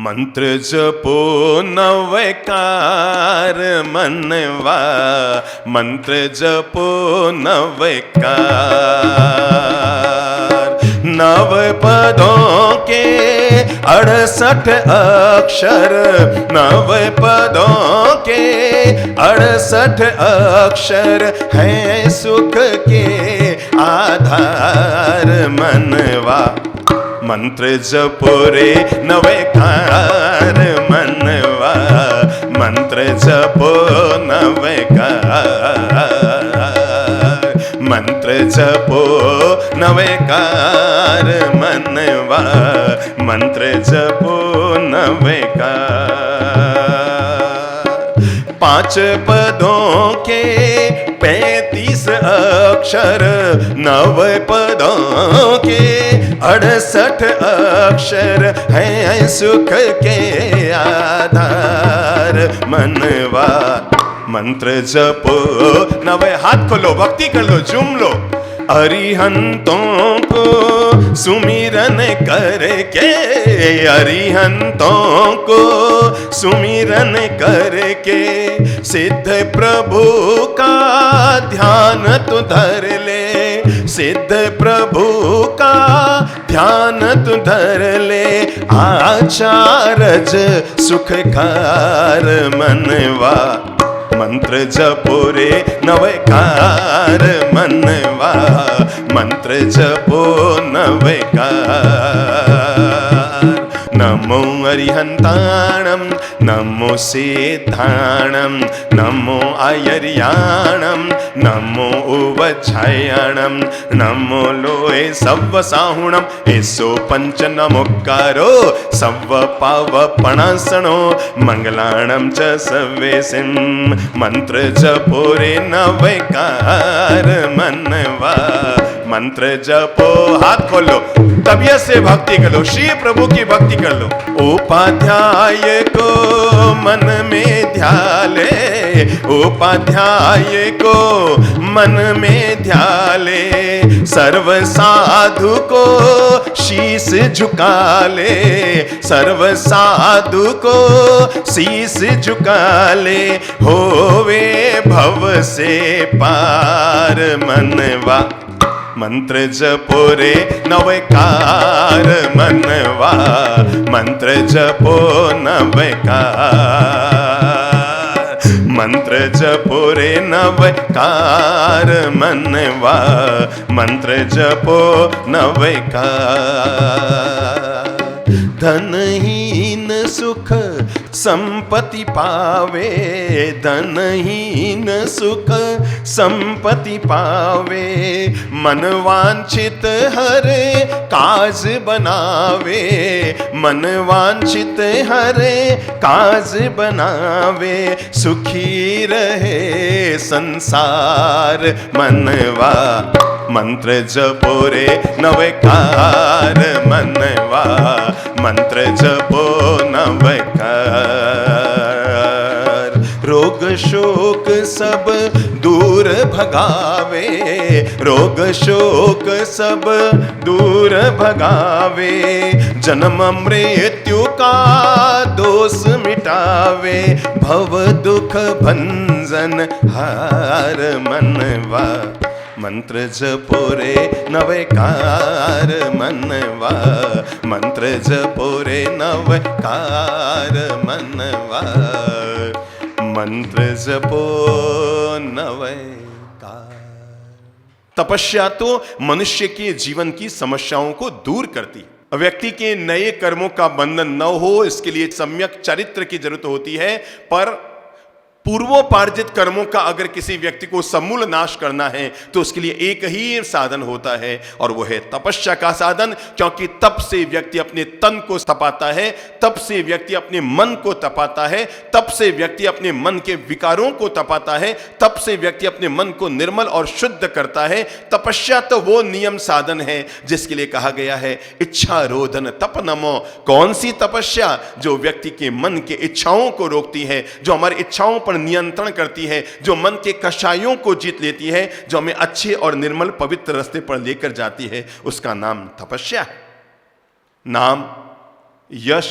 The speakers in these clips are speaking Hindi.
મંત્ર જપો નવકાર મનવા, મંત્ર જપો નવકાર। नव पदों के 68 अक्षर, नव पदों के 68 अक्षर है सुख के आधार मनवा। मंत्र जपो रे नवकार मनवा, मंत्र जपो नवकार, मंत्र जपो नवकार मनवा, मंत्र जपो नवकार। 5 पदों के 35 अक्षर, 9 पदों के 68 अक्षर है सुख के आधार मनवा। मंत्र जपो नवे, हाथ खोलो, भक्ति कर लो, झूम लो। अरिहंतों को सुमिरन करके, अरिहंतों को सुमिरन करके सिद्ध प्रभु का ध्यान तू धर ले, सिद्ध प्रभु का ध्यान तू धर ले। आचारज सुखकार मनवा। मंत्र जपो रे नवकार मनवा, मंत्र जपो नवकार। नमो अरिहंताणं, नमो सिद्धाणं, नमो आयर्याणं, नमो उवच्छायणं, नमो लोए सव्वसाहुणं। एसो पंच नमोकारो सव्व पावपणासनो, मंगलाणं च सव्वेसिं। मंत्र जपो रे नवकार मनवा, मंत्र जपो। हाथ खोलो, तबियत से भक्ति कर लो, श्री प्रभु की भक्ति कर लो। उपाध्याय को मन में ध्याले, उपाध्याय को मन में ध्याले। सर्व साधु को शीस झुका ले, सर्व साधु को शीस झुका ले। होवे भव से पार मनवा। मंत्र जपो रे नवकार मनवा, मंत्र जपो नवकार, मंत्र जपो रे नवकार मनवा, मंत्र जपो नवकार। धनहीन सुख संपत्ति पावे, धनहीन सुख संपत्ति पावे। मन वांछित हर काज बनावे, मन वांछित हर काज बनावे। सुखी रहे संसार मनवा। मंत्र जपो रे नवकार मनवा, मंत्र जपो नवकार। रोग शोक सब दूर भगावे, रोग शोक सब दूर भगावे। जन्म मृत्यु का दोष मिटावे, भव दुख भंजन हार मनवा। मंत्र जपो रे नवकार मनवा, मंत्र जपो रे नवकार मनवा, मंत्र जपो नवकार। तपस्या तो मनुष्य के जीवन की समस्याओं को दूर करती। व्यक्ति के नए कर्मों का बंधन न हो, इसके लिए सम्यक चरित्र की जरूरत होती है। पर पूर्वोपार्जित कर्मों का अगर किसी व्यक्ति को समूल नाश करना है तो उसके लिए एक ही साधन होता है, और वो है तपस्या का साधन। क्योंकि तप से व्यक्ति अपने तन को तपाता है, तप से व्यक्ति अपने मन को तपाता है, तप से व्यक्ति अपने मन के विकारों को तपाता है, तप से व्यक्ति अपने मन को निर्मल और शुद्ध करता है। तपस्या तो वो नियम साधन है जिसके लिए कहा गया है इच्छा रोधन तप नमो। कौन सी तपस्या? जो व्यक्ति के मन के इच्छाओं को रोकती है, जो हमारी इच्छाओं पर नियंत्रण करती है, जो मन के कषायों को जीत लेती है, जो हमें अच्छे और निर्मल पवित्र रास्ते पर लेकर जाती है, उसका नाम तपस्या है। नाम, यश,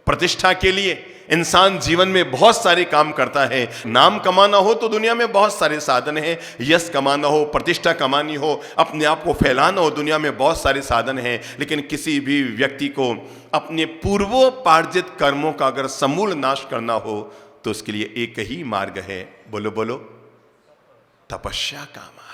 प्रतिष्ठा के लिए इंसान जीवन में बहुत सारे काम करता है। नाम कमाना हो तो दुनिया में बहुत सारे साधन हैं, यश कमाना हो, प्रतिष्ठा कमानी हो, अपने आप को फैलाना हो, दुनिया में बहुत सारे साधन हैं। लेकिन किसी भी व्यक्ति को अपने पूर्वोपार्जित कर्मों का अगर समूल नाश करना हो तो उसके लिए एक ही मार्ग है, बोलो बोलो, तपस्या का मार्ग।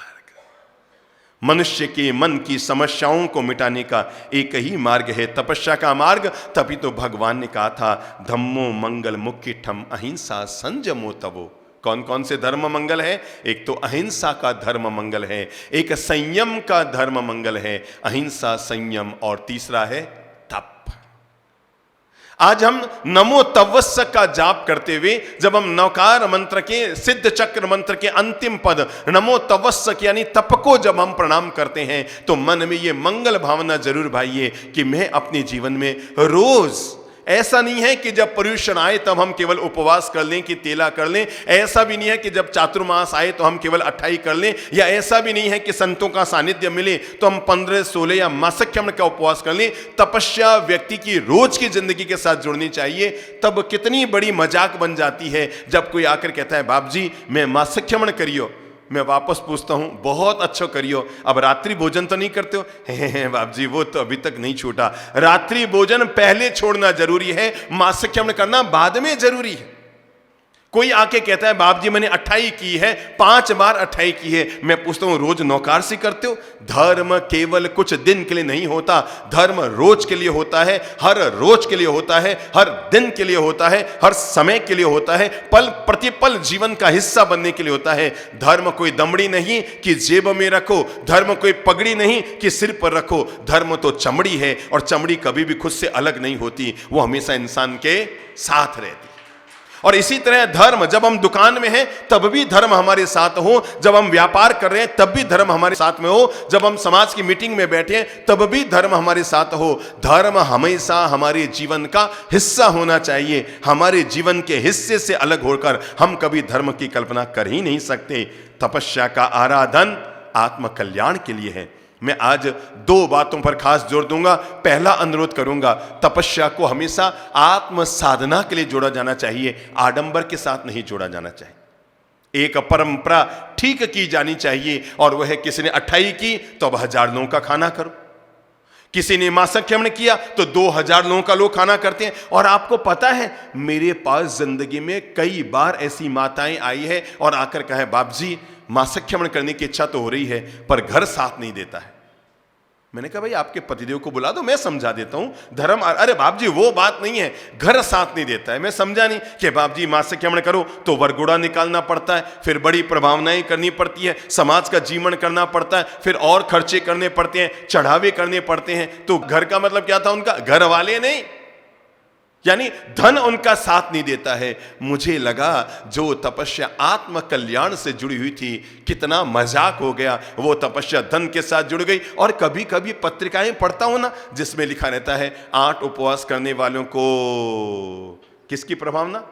मनुष्य के मन की समस्याओं को मिटाने का एक ही मार्ग है, तपस्या का मार्ग। तभी तो भगवान ने कहा था, धम्मो मंगल मुख्यठम अहिंसा संयमो तवो। कौन कौन से धर्म मंगल है? एक तो अहिंसा का धर्म मंगल है, एक संयम का धर्म मंगल है, अहिंसा संयम, और तीसरा है तप। आज हम नमो तवस्स का जाप करते हुए जब हम नवकार मंत्र के, सिद्ध चक्र मंत्र के अंतिम पद नमो तवस्स यानी तप को जब हम प्रणाम करते हैं तो मन में ये मंगल भावना जरूर भाइये कि मैं अपने जीवन में रोज, ऐसा नहीं है कि जब पर्युषण आए तब हम केवल उपवास कर लें कि तेला कर लें, ऐसा भी नहीं है कि जब चातुर्मास आए तो हम केवल 28 कर लें, या ऐसा भी नहीं है कि संतों का सानिध्य मिले तो हम 15, 16 या मासख्यम का उपवास कर लें। तपस्या व्यक्ति की रोज की जिंदगी के साथ जुड़नी चाहिए। तब कितनी बड़ी मजाक बन जाती है जब कोई आकर कहता है, बाप जी मैं मासख्यमण करियो। मैं वापस पूछता हूं, बहुत अच्छा करियो, अब रात्रि भोजन तो नहीं करते हो? बाप जी वो तो अभी तक नहीं छूटा। रात्रि भोजन पहले छोड़ना जरूरी है, मासख्यमण करना बाद में जरूरी है। कोई आके कहता है, बाप जी मैंने 28 की है, 5 बार 28 की है। मैं पूछता हूं, रोज नौकार से करते हो? धर्म केवल कुछ दिन के लिए नहीं होता, धर्म रोज के लिए होता है, हर रोज के लिए होता है, हर दिन के लिए होता है, हर समय के लिए होता है, पल प्रतिपल जीवन का हिस्सा बनने के लिए होता है। धर्म कोई दमड़ी नहीं कि जेब में रखो, धर्म कोई पगड़ी नहीं कि सिर पर रखो, धर्म तो चमड़ी है, और चमड़ी कभी भी खुद से अलग नहीं होती, वो हमेशा इंसान के साथ रहती। और इसी तरह धर्म, जब हम दुकान में हैं तब भी धर्म हमारे साथ हो, जब हम व्यापार कर रहे हैं तब भी धर्म हमारे साथ में हो, जब हम समाज की मीटिंग में बैठे हैं तब भी धर्म हमारे साथ हो। धर्म हमेशा हमारे जीवन का हिस्सा होना चाहिए। हमारे जीवन के हिस्से से अलग होकर हम कभी धर्म की कल्पना कर ही नहीं सकते। तपस्या का आराधन आत्म कल्याण के लिए है। मैं आज 2 बातों पर खास जोर दूंगा। पहला अनुरोध करूंगा, तपस्या को हमेशा आत्म साधना के लिए जोड़ा जाना चाहिए, आडंबर के साथ नहीं जोड़ा जाना चाहिए। एक परंपरा ठीक की जानी चाहिए, और वह है किसी ने 28 की तो अब 1000 लोगों का खाना करो, किसी ने मासख्यमण किया तो 2000 लोगों का लोग खाना करते हैं। और आपको पता है, मेरे पास जिंदगी में कई बार ऐसी माताएं आई है और आकर कहे, बाप जी मासख्यमण करने की इच्छा तो हो रही है पर घर साथ नहीं देता है। मैंने कहा, भाई आपके पतिदेव को बुला दो, मैं समझा देता हूं धर्म। अरे बाप जी वो बात नहीं है, घर साथ नहीं देता है। मैं समझा नहीं कि बाप जी मासख्यमण करो तो वरगुड़ा निकालना पड़ता है, फिर बड़ी प्रभावनाएं करनी पड़ती है, समाज का जीवन करना पड़ता है, फिर और खर्चे करने पड़ते हैं, चढ़ावे करने पड़ते हैं। तो घर का मतलब क्या था उनका? घर वाले नहीं, यानी धन उनका साथ नहीं देता है। मुझे लगा जो तपस्या आत्म कल्याण से जुड़ी हुई थी, कितना मजाक हो गया, वो तपस्या धन के साथ जुड़ गई। और कभी कभी पत्रिकाएं पढ़ता हूं ना, जिसमें लिखा रहता है 8 उपवास करने वालों को किसकी प्रभावना?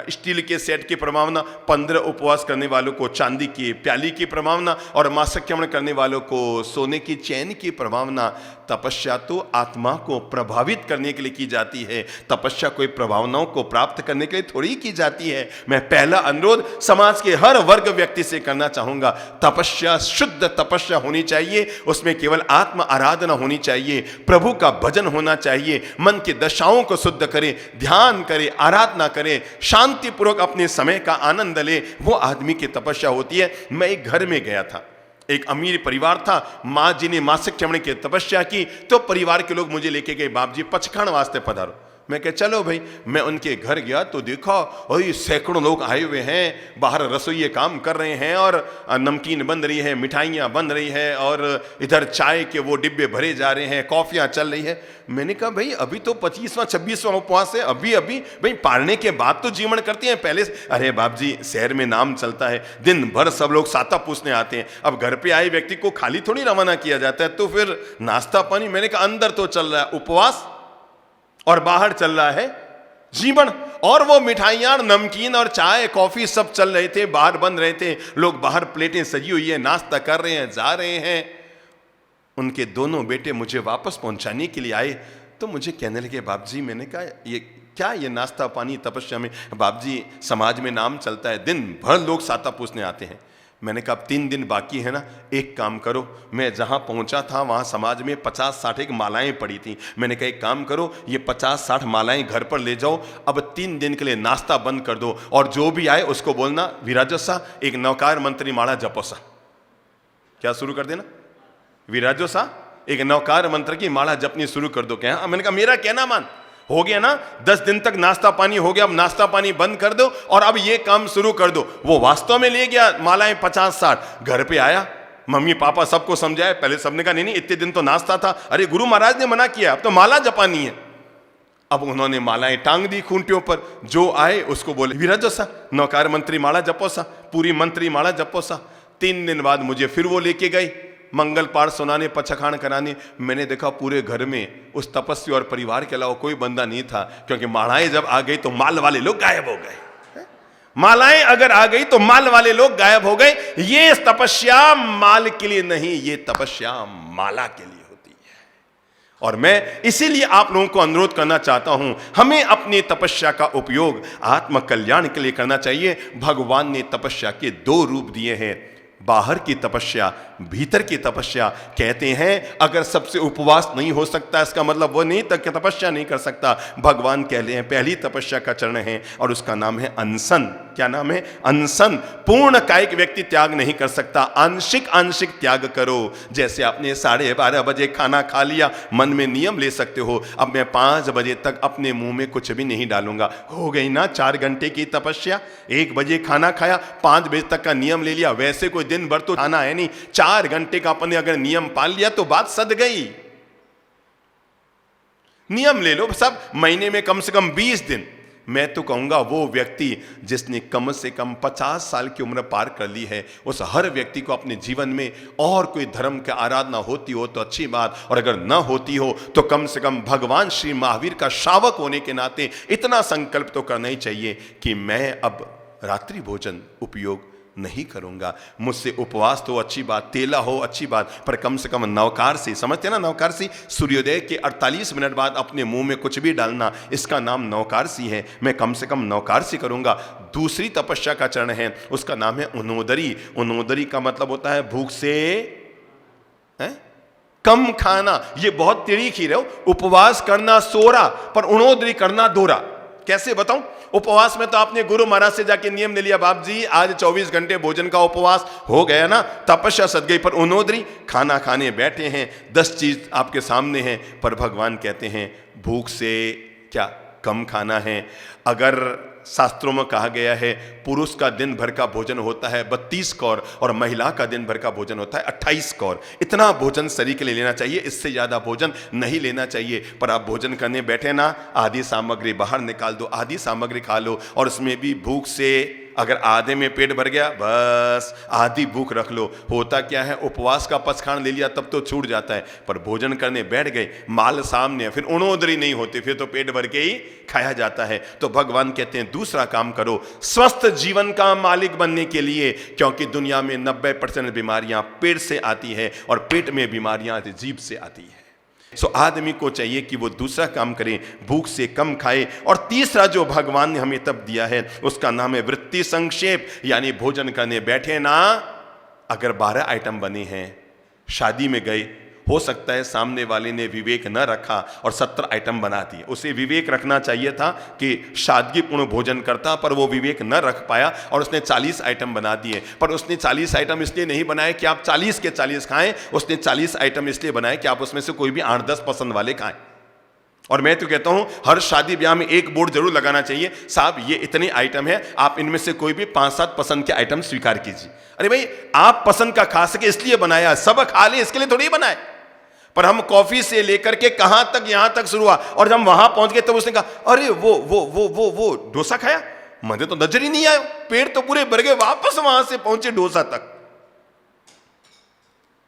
स्टील के सेट की प्रभावना, 15 उपवास करने वालों को चांदी की प्याली की प्रभावना, और मासख्यमण करने वालों को सोने की चैन की प्रभावना। तपस्या तो आत्मा को प्रभावित करने के लिए की जाती है, तपस्या कोई प्रभावनाओं को प्राप्त करने के लिए थोड़ी की जाती है। मैं पहला अनुरोध समाज के हर वर्ग व्यक्ति से करना चाहूंगा, तपस्या शुद्ध तपस्या होनी चाहिए, उसमें केवल आत्म आराधना होनी चाहिए, प्रभु का भजन होना चाहिए, मन की दशाओं को शुद्ध करे, ध्यान करे, आराधना करे, शांतिपूर्वक अपने समय का आनंद ले, वो आदमी की तपस्या होती है। मैं एक घर में गया था, एक अमीर परिवार था, माँ जी ने मासख्यमण की तपस्या की तो परिवार के लोग मुझे लेके गए, बाप जी पचखाण वास्ते पधारो। मैं कह चलो भाई। मैं उनके घर गया तो देखा वही सैकड़ों लोग आए हुए हैं, बाहर रसोइये काम कर रहे हैं, और नमकीन बन रही है, मिठाइयाँ बन रही है, और इधर चाय के वो डिब्बे भरे जा रहे हैं, कॉफियाँ चल रही है। मैंने कहा, भाई अभी तो 25वां 26वां उपवास है, अभी अभी भाई पारने के बाद तो जीवन करते हैं पहले। अरे बाप जी शहर में नाम चलता है, दिन भर सब लोग साता पूछने आते हैं, अब घर पे आए व्यक्ति को खाली थोड़ी रवाना किया जाता है, तो फिर नाश्ता पानी। मैंने कहा अंदर तो चल रहा है उपवास और बाहर चल रहा है जीवन, और वो मिठाइयां, नमकीन और चाय कॉफी सब चल रहे थे, बाहर बन रहे थे, लोग बाहर प्लेटें सजी हुई है, नाश्ता कर रहे हैं, जा रहे हैं। उनके दोनों बेटे मुझे वापस पहुंचाने के लिए आए तो मुझे कहने लगे, बाप जी, मैंने कहा ये क्या ये नाश्ता पानी तपस्या में? बाप जी समाज में नाम चलता है, दिन भर लोग साता पूछने आते हैं। मैंने कहा 3 दिन बाकी है ना, एक काम करो, मैं जहाँ पहुँचा था वहाँ समाज में 50-60 एक मालाएं पड़ी थी। मैंने कहा एक काम करो, ये 50-60 मालाएं घर पर ले जाओ, अब 3 दिन के लिए नाश्ता बंद कर दो, और जो भी आए उसको बोलना विराजो सा एक नौकार मंत्री माला जपो सा। क्या शुरू कर देना? विराजो सा एक नौकार मंत्र की माला जपनी शुरू कर दो। क्या? मैंने कहा मेरा कहना मान, हो गया ना, 10 दिन तक नाश्ता पानी हो गया, अब नाश्ता पानी बंद कर दो और अब ये काम शुरू कर दो। वो वास्तव में ले गया मालाएं 50-60, घर पे आया, मम्मी पापा सबको समझाया। पहले सबने कहा नहीं नहीं इतने दिन तो नाश्ता था। अरे गुरु महाराज ने मना किया, अब तो माला जपानी है। अब उन्होंने मालाएं टांग दी खूंटियों पर, जो आए उसको बोले विराजो सा नौकार मंत्री माला जपो सा, पूरी मंत्री माला जपो सा। 3 दिन बाद मुझे फिर वो लेके गए मंगल पाठ सुनाने, पचखान कराने। मैंने देखा पूरे घर में उस तपस्वी और परिवार के अलावा कोई बंदा नहीं था, क्योंकि मालाएं जब आ गई तो माल वाले लोग गायब हो गए। मालाएं अगर आ गई तो माल वाले लोग गायब हो गए। ये तपस्या माल के लिए नहीं, ये तपस्या माला के लिए होती है। और मैं इसीलिए आप लोगों को अनुरोध करना चाहता हूं, हमें अपनी तपस्या का उपयोग आत्म कल्याण के लिए करना चाहिए। भगवान ने तपस्या के 2 रूप दिए हैं, बाहर की तपस्या, भीतर की तपस्या। कहते हैं अगर सबसे उपवास नहीं हो सकता, इसका मतलब वो नहीं तक तपस्या नहीं कर सकता। भगवान कह रहे हैं पहली तपस्या का चरण है और उसका नाम है अनशन। क्या नाम है? अनशन। पूर्ण कायिक व्यक्ति त्याग नहीं कर सकता, आंशिक आंशिक त्याग करो। जैसे आपने 12:30 बजे खाना खा लिया, मन में नियम ले सकते हो, अब मैं 5 बजे तक अपने मुंह में कुछ भी नहीं डालूंगा। हो गई ना 4 घंटे की तपस्या। 1 बजे खाना खाया, 5 बजे तक का नियम ले लिया। वैसे कोई दिन भर तो खाना है नहीं, 4 घंटे का अपने अगर नियम पाल लिया तो बात सद गई। नियम ले लो सब, महीने में कम से कम 20 दिन। मैं तो कहूंगा वो व्यक्ति जिसने कम से कम 50 साल की उम्र पार कर ली है, उस हर व्यक्ति को अपने जीवन में और कोई धर्म की आराधना होती हो तो अच्छी बात, और अगर ना होती हो तो कम से कम भगवान श्री महावीर का शावक होने के नाते इतना संकल्प तो करना ही चाहिए कि मैं अब रात्रि भोजन उपयोग नहीं करूंगा। मुझसे उपवास तो अच्छी बात, तेला हो अच्छी बात, पर कम से कम नवकारसी, समझते ना नवकारसी, सूर्योदय के 48 मिनट बाद अपने मुंह में कुछ भी डालना, इसका नाम नवकारसी है। मैं कम से कम नवकारसी करूंगा। दूसरी तपस्या का चरण है, उसका नाम है उनोदरी। उनोदरी का मतलब होता है भूख से कम खाना। ये बहुत तिरीखी रहो, उपवास करना सोरा, पर उनोदरी करना दोरा। कैसे बताऊं? उपवास में तो आपने गुरु महाराज से जाके नियम ले लिया, बाप जी आज 24 घंटे भोजन का उपवास हो गया ना, तपस्या सद गई। पर उनोदरी, खाना खाने बैठे हैं, 10 चीज आपके सामने हैं, पर भगवान कहते हैं भूख से क्या कम खाना है। अगर शास्त्रों में कहा गया है पुरुष का दिन भर का भोजन होता है 32 कौर और महिला का दिन भर का भोजन होता है 28 कौर। इतना भोजन शरीर के लिए लेना चाहिए, इससे ज्यादा भोजन नहीं लेना चाहिए। पर आप भोजन करने बैठे ना, आधी सामग्री बाहर निकाल दो, आधी सामग्री खा लो, और उसमें भी भूख से अगर आधे में पेट भर गया बस आधी भूख रख लो। होता क्या है, उपवास का पचखान ले लिया तब तो छूट जाता है, पर भोजन करने बैठ गए, माल सामने, फिर उनोदरी नहीं होती, फिर तो पेट भर के ही खाया जाता है। तो भगवान कहते हैं दूसरा काम करो स्वस्थ जीवन का मालिक बनने के लिए, क्योंकि दुनिया में 90% बीमारियां पेट से आती है और पेट में बीमारियां जीभ से आती है। सो आदमी को चाहिए कि वो दूसरा काम करे, भूख से कम खाए। और तीसरा जो भगवान ने हमें तब दिया है उसका नाम है वृत्ति संक्षेप, यानी भोजन करने बैठे ना, अगर 12 आइटम बने हैं, शादी में गए, हो सकता है सामने वाले ने विवेक न रखा और 70 आइटम बना दिए। उसे विवेक रखना चाहिए था कि सादगीपूर्ण भोजन करता, पर वो विवेक न रख पाया और उसने 40 आइटम बना दिए। पर उसने 40 आइटम इसलिए नहीं बनाए कि आप 40 के 40 खाएं, उसने 40 आइटम इसलिए बनाए कि आप उसमें से कोई भी 8-10 पसंद वाले खाएं। और मैं तो कहता हूं हर शादी ब्याह में एक बोर्ड जरूर लगाना चाहिए, साहब ये इतने आइटम है, आप इनमें से कोई भी 5-7 पसंद के आइटम स्वीकार कीजिए। अरे भाई आप पसंद का खा सके इसलिए बनाया, सब खा ले इसके लिए थोड़ी बनाए। पर हम कॉफी से लेकर के कहां तक, यहां तक शुरू हुआ, और जब वहां पहुंच गए तब उसने कहा अरे वो डोसा खाया, मुझे तो नजर ही नहीं आया, पेट तो पूरे भर गए, वापस वहां से पहुंचे डोसा तक।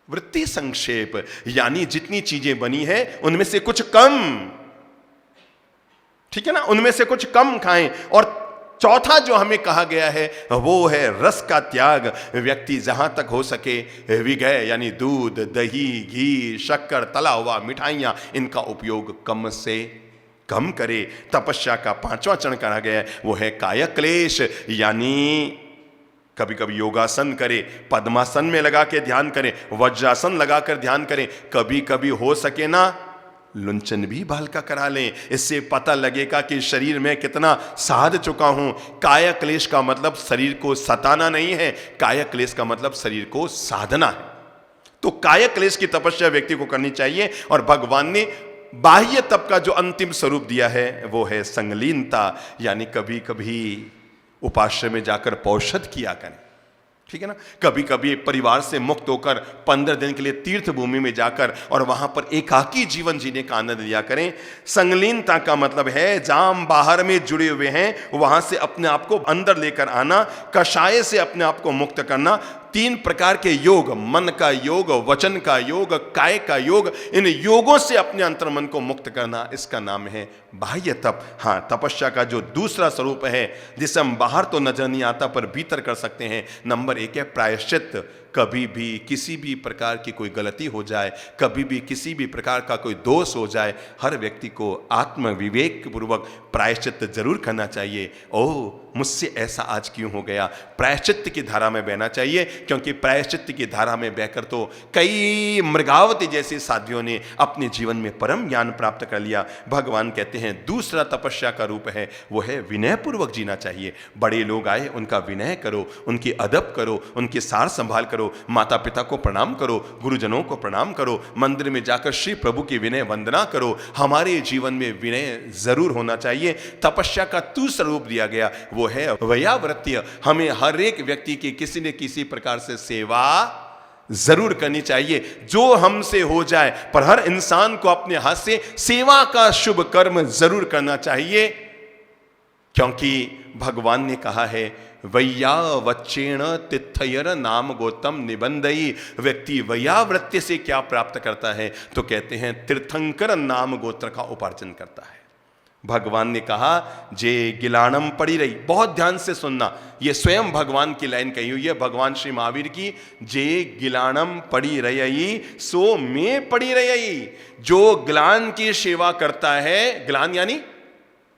वृत्ति संक्षेप, यानी जितनी चीजें बनी है उनमें से कुछ कम, ठीक है ना, उनमें से कुछ कम खाएं। और चौथा जो हमें कहा गया है वो है रस का त्याग। व्यक्ति जहां तक हो सके विगय, यानी दूध, दही, घी, शक्कर, तला हुआ, मिठाइयां, इनका उपयोग कम से कम करे। तपस्या का पांचवा चरण कहा गया है वो है काया क्लेश, यानी कभी कभी योगासन करे, पद्मासन में लगा के ध्यान करें, वज्रासन लगाकर ध्यान करें, कभी कभी हो सके ना लुंचन भी बाल का करा लें। इससे पता लगेगा कि शरीर में कितना साध चुका हूं। काया क्लेश का मतलब शरीर को सताना नहीं है, काया क्लेश का मतलब शरीर को साधना है। तो काया क्लेश की तपस्या व्यक्ति को करनी चाहिए। और भगवान ने बाह्य तप का जो अंतिम स्वरूप दिया है वो है संगलीनता, यानी कभी कभी उपाश्रय में जाकर पौषध किया करें, ठीक है ना। कभी कभी परिवार से मुक्त होकर 15 दिन के लिए तीर्थ भूमि में जाकर और वहां पर एकाकी जीवन जीने का आनंद लिया करें। संगलीनता का मतलब है जाम बाहर में जुड़े हुए हैं वहां से अपने आप को अंदर लेकर आना, कषाय से अपने आप को मुक्त करना। 3 प्रकार के योग, मन का योग, वचन का योग, काय का योग, इन योगों से अपने अंतर्मन को मुक्त करना, इसका नाम है बाह्य तप। हाँ, तपस्या का जो दूसरा स्वरूप है जिसे हम बाहर तो नजर नहीं आता पर भीतर कर सकते हैं, नंबर 1 है प्रायश्चित। कभी भी किसी भी प्रकार की कोई गलती हो जाए, कभी भी किसी भी प्रकार का कोई दोष हो जाए, हर व्यक्ति को आत्म विवेक पूर्वक प्रायश्चित जरूर करना चाहिए। ओह, मुझसे ऐसा आज क्यों हो गया, प्रायश्चित की धारा में बहना चाहिए, क्योंकि प्रायश्चित की धारा में बहकर तो कई मृगावती जैसे साध्वियों ने अपने जीवन में परम ज्ञान प्राप्त कर लिया। भगवान कहते हैं दूसरा तपस्या का रूप है वो है विनय पूर्वक जीना चाहिए। बड़े लोग आए उनका विनय करो, उनकी अदब करो, उनके सार संभाल करो, माता पिता को प्रणाम करो, गुरुजनों को प्रणाम करो, मंदिर में जाकर श्री प्रभु की विनय वंदना करो। हमारे जीवन में विनय जरूर होना चाहिए। तपस्या का दूसरा रूप दिया गया वो है वयावृत्य। हमें हर एक व्यक्ति की किसी न किसी प्रकार से सेवा जरूर करनी चाहिए, जो हमसे हो जाए, पर हर इंसान को अपने हाथ से सेवा का शुभ कर्म जरूर करना चाहिए, क्योंकि भगवान ने कहा है वैयावच्चेण तिथयर नाम गौतम निबंधई। व्यक्ति वैयावृत्य से क्या प्राप्त करता है, तो कहते हैं तीर्थंकर नाम गोत्र का उपार्जन करता है। भगवान ने कहा जे गिलाणम पड़ी रही, बहुत ध्यान से सुनना, ये स्वयं भगवान की लाइन कही हुई है, भगवान श्री महावीर की। जे गिलाणम पड़ी रही सो में पड़ी रही। जो ग्लान की सेवा करता है, ग्लान यानी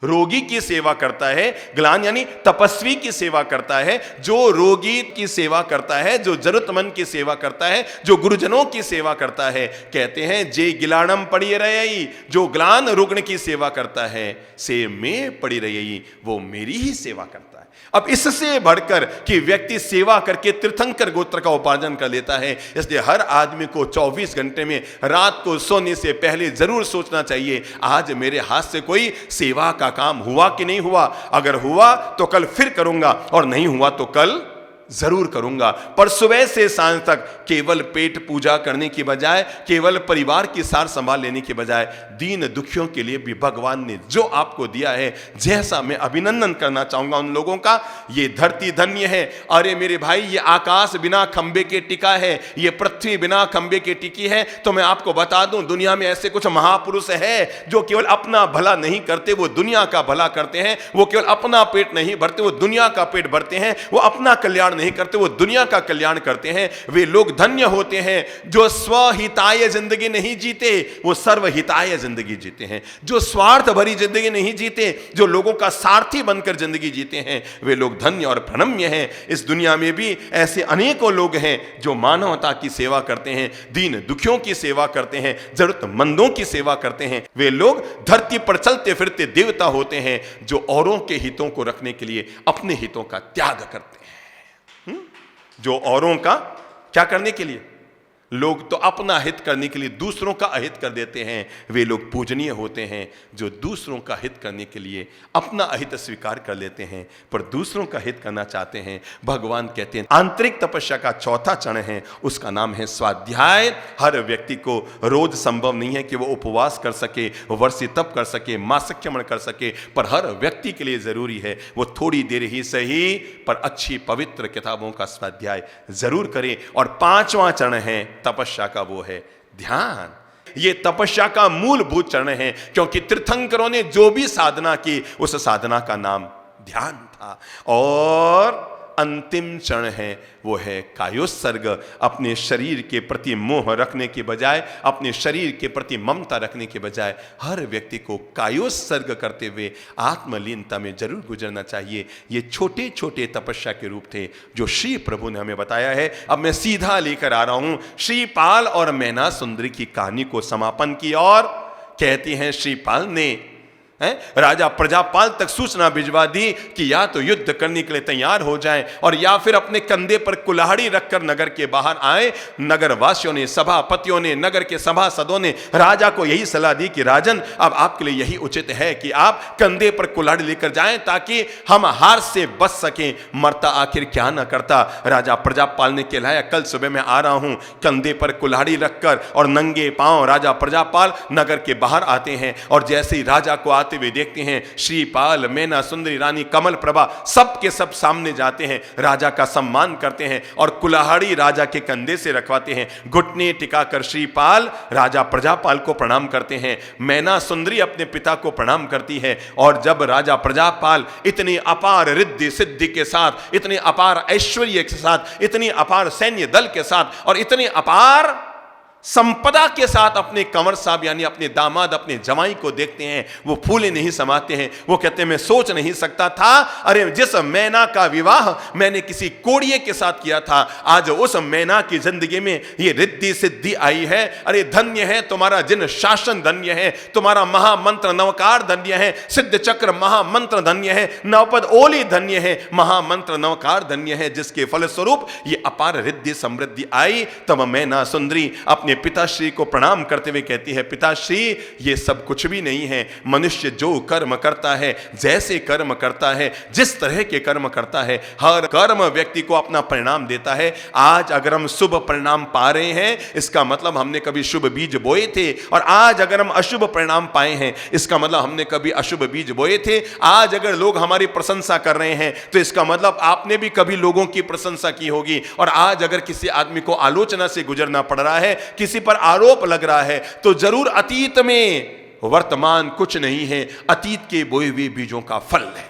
रोगी की सेवा करता है, ग्लान यानी तपस्वी की सेवा करता है, जो रोगी की सेवा करता है, जो जरूरतमंद की सेवा करता है, जो गुरुजनों की सेवा करता है, कहते हैं जे गिलाणम पड़ी रही, जो ग्लान रुग्ण की सेवा करता है, से में पड़ी रही, वो मेरी ही सेवा करता है। अब इससे बढ़कर कि व्यक्ति सेवा करके तीर्थंकर गोत्र का उपार्जन कर लेता है, इसलिए हर आदमी को 24 घंटे में रात को सोने से पहले जरूर सोचना चाहिए आज मेरे हाथ से कोई सेवा का काम हुआ कि नहीं हुआ। अगर हुआ तो कल फिर करूंगा, और नहीं हुआ तो कल जरूर करूंगा। पर सुबह से सांझ तक केवल पेट पूजा करने की बजाय, केवल परिवार की सार संभाल लेने के बजाय, दीन दुखियों के लिए भी भगवान ने जो आपको दिया है, जैसा मैं अभिनंदन करना चाहूंगा उन लोगों का। ये धरती धन्य है। अरे मेरे भाई, ये आकाश बिना खंबे के टिका है, ये पृथ्वी बिना खंबे के टिकी है। तो मैं आपको बता दूं, दुनिया में ऐसे कुछ महापुरुष है जो केवल अपना भला नहीं करते, वो दुनिया का भला करते हैं। वो केवल अपना पेट नहीं भरते, वो दुनिया का पेट भरते हैं। वो अपना कल्याण नहीं करते, वो दुनिया का कल्याण करते हैं। वे लोग धन्य होते हैं जो स्वहिताय जिंदगी नहीं जीते, वो सर्वहिताय जिंदगी जीते हैं। जो स्वार्थ भरी जिंदगी नहीं जीते, जो लोगों का सारथी बनकर जिंदगी जीते हैं, वे लोग धन्य और प्रणम्य हैं। इस दुनिया में भी ऐसे अनेकों लोग हैं जो मानवता की सेवा करते हैं, दीन दुखियों की सेवा करते हैं, जरूरतमंदों की सेवा करते हैं। वे लोग धरती पर चलते फिरते देवता होते हैं जो औरों के हितों को रखने के लिए अपने हितों का त्याग करते हैं। जो औरों का क्या करने के लिए, लोग तो अपना हित करने के लिए दूसरों का अहित कर देते हैं, वे लोग पूजनीय होते हैं जो दूसरों का हित करने के लिए अपना अहित स्वीकार कर लेते हैं पर दूसरों का हित करना चाहते हैं। भगवान कहते हैं आंतरिक तपस्या का चौथा चरण है, उसका नाम है स्वाध्याय। हर व्यक्ति को रोज संभव नहीं है कि वो उपवास कर सके, वर्षी तप कर सके, मासक्रमण कर सके, पर हर व्यक्ति के लिए जरूरी है वो थोड़ी देर ही सही पर अच्छी पवित्र किताबों का स्वाध्याय जरूर करे। और 5वां चरण है तपस्या का, वो है ध्यान। ये तपस्या का मूलभूत चरण है, क्योंकि तीर्थंकरों ने जो भी साधना की उस साधना का नाम ध्यान था। और अंतिम क्षण है वो है कायोत्सर्ग। अपने शरीर के प्रति मोह रखने के बजाय, अपने शरीर के प्रति ममता रखने के बजाय हर व्यक्ति को कायोत्सर्ग करते हुए आत्मलीनता में जरूर गुजरना चाहिए। ये छोटे छोटे तपस्या के रूप थे जो श्री प्रभु ने हमें बताया है। अब मैं सीधा लेकर आ रहा हूं श्रीपाल और मैना सुंदरी की कहानी को समापन की ओर। कहती हैं श्रीपाल ने राजा प्रजापाल तक सूचना भिजवा दी कि या तो युद्ध करने के लिए तैयार हो जाएं और या फिर अपने कंधे पर कुल्हाड़ी रखकर नगर के बाहर आए। नगर वासियों ने, सभापतियों ने, नगर के सभासदों ने राजा को यही सलाह दी कि राजन, अब आपके लिए यही उचित है कि आप कंधे पर कुल्हाड़ी लेकर जाएं ताकि हम हार से बच सकें। मरता आखिर क्या न करता। राजा प्रजापाल ने कहलाया, कल सुबह मैं आ रहा हूं। कंधे पर कुल्हाड़ी रखकर और नंगे पांव राजा प्रजापाल नगर के बाहर आते हैं और जैसे ही राजा को आते हुए देखते हैं, श्रीपाल, मैना सुंदरी, रानी कमल प्रभा सब के सब सामने जाते हैं, राजा का सम्मान करते हैं और कुल्हाड़ी राजा के कंधे से रखवाते हैं। घुटने टिकाकर श्रीपाल राजा प्रजापाल को प्रणाम करते हैं। मैना सुंदरी अपने पिता को प्रणाम करती है और जब राजा प्रजापाल इतनी अपार रिद्धि सिद्धि के साथ, इतने अपार ऐश्वर्य के साथ, इतनी अपार सैन्य दल के साथ और इतनी अपार संपदा के साथ अपने कंवर साहब यानी अपने दामाद, अपने जमाई को देखते हैं, वो फूले नहीं समाते हैं। वो कहते हैं, मैं सोच नहीं सकता था, अरे जिस मैना का विवाह मैंने किसी कोड़िए के साथ किया था, आज उस मैना की जिंदगी में ये रिद्धि सिद्धि आई है। अरे धन्य है तुम्हारा जिन शासन, धन्य है तुम्हारा महामंत्र नवकार, धन्य है सिद्ध चक्र महामंत्र, धन्य है नवपद ओली, धन्य है महामंत्र नवकार, धन्य है जिसके फलस्वरूप ये अपार रिद्धि समृद्धि आई। तब मैना सुंदरी अपने पिताश्री को प्रणाम करते हुए कहती है, पिताश्री ये सब कुछ भी नहीं है। मनुष्य जो कर्म करता है, जैसे कर्म करता है, जिस तरह के कर्म करता है, हर कर्म व्यक्ति को अपना परिणाम देता है। आज अगर हम शुभ परिणाम पा रहे हैं, इसका मतलब हमने कभी शुभ बीज बोए थे, और आज अगर हम अशुभ परिणाम पाए हैं, इसका मतलब हमने कभी अशुभ बीज बोए थे। आज अगर लोग हमारी प्रशंसा कर रहे हैं, तो इसका मतलब आपने भी कभी लोगों की प्रशंसा की होगी। और आज अगर किसी आदमी को आलोचना से गुजरना पड़ रहा है, किसी पर आरोप लग रहा है, तो जरूर अतीत में वर्तमान कुछ नहीं है, अतीत के बोए हुए बीजों का फल है।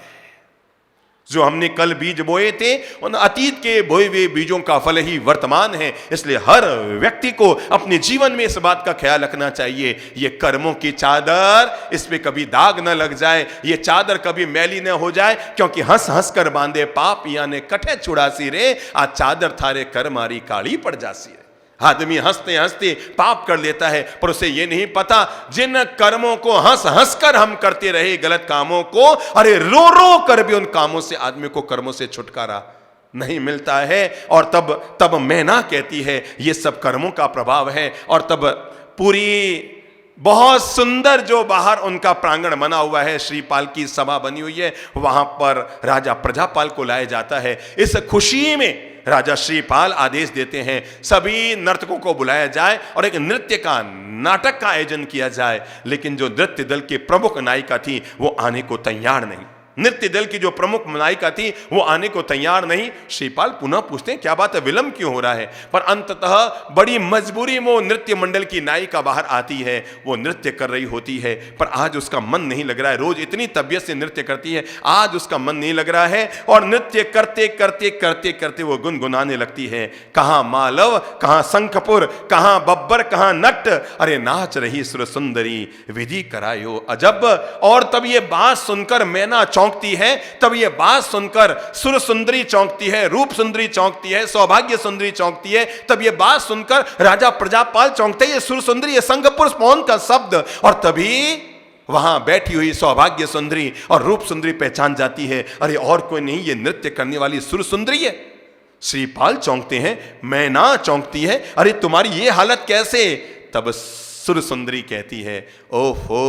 जो हमने कल बीज बोए थे, उन अतीत के बोए हुए बीजों का फल ही वर्तमान है। इसलिए हर व्यक्ति को अपने जीवन में इस बात का ख्याल रखना चाहिए, ये कर्मों की चादर, इस पे कभी दाग न लग जाए, ये चादर कभी मैली न हो जाए, क्योंकि हंस हंस कर बांधे पाप यानी कठे छुड़ासी रे, आज चादर थारे कर मारी काली पड़ जासी रे। आदमी हंसते हंसते पाप कर लेता है, पर उसे ये नहीं पता जिन कर्मों को हंस हंस कर हम करते रहे, गलत कामों को, अरे रो रो कर भी उन कामों से आदमी को कर्मों से छुटकारा नहीं मिलता है। और तब मैना कहती है ये सब कर्मों का प्रभाव है। और तब पूरी बहुत सुंदर जो बाहर उनका प्रांगण बना हुआ है, श्रीपाल की सभा बनी हुई है, वहां पर राजा प्रजापाल को लाया जाता है। इस खुशी में राजा श्रीपाल आदेश देते हैं सभी नर्तकों को बुलाया जाए और एक नृत्य का, नाटक का आयोजन किया जाए। लेकिन जो नृत्य दल की प्रमुख नायिका थी वो आने को तैयार नहीं। नृत्य दल की जो प्रमुख नायिका थी वो आने को तैयार नहीं। श्रीपाल पुनः पूछते हैं क्या बात है, विलंब क्यों हो रहा है? पर अंततः बड़ी मजबूरी में वो नृत्य मंडल की नायिका बाहर आती है। वो नृत्य कर रही होती है, पर आज उसका मन नहीं लग रहा है। रोज इतनी तबियत से नृत्य करती है, आज उसका मन नहीं लग रहा है। और नृत्य करते करते करते करते वो गुनगुनाने लगती है, कहाँ मालव, कहाँ शंखपुर, कहाँ बब्बर, कहाँ नट, अरे नाच रही सुर सुंदरी विधि करायो अजब। और तब ये बात सुनकर मैना चौंकती है, तब ये बात सुनकर सुर सुंदरी चौंकती है, रूप सुंदरी चौंकती है, सौभाग्य सुंदरी चौंकती है। तब ये बात सुनकर राजा प्रजापाल चौंकते हैं, ये सुर सुंदरी, ये संघपुरुष कौन का शब्द। और तभी वहां बैठी हुई सौभाग्य सुंदरी और रूप सुंदरी पहचान जाती है, अरे और कोई नहीं, ये नृत्य करने वाली सुर सुंदरी है। श्रीपाल चौंकते हैं, मैना चौंकती है, अरे तुम्हारी ये हालत कैसे? तब सुर सुंदरी कहती है, ओहो,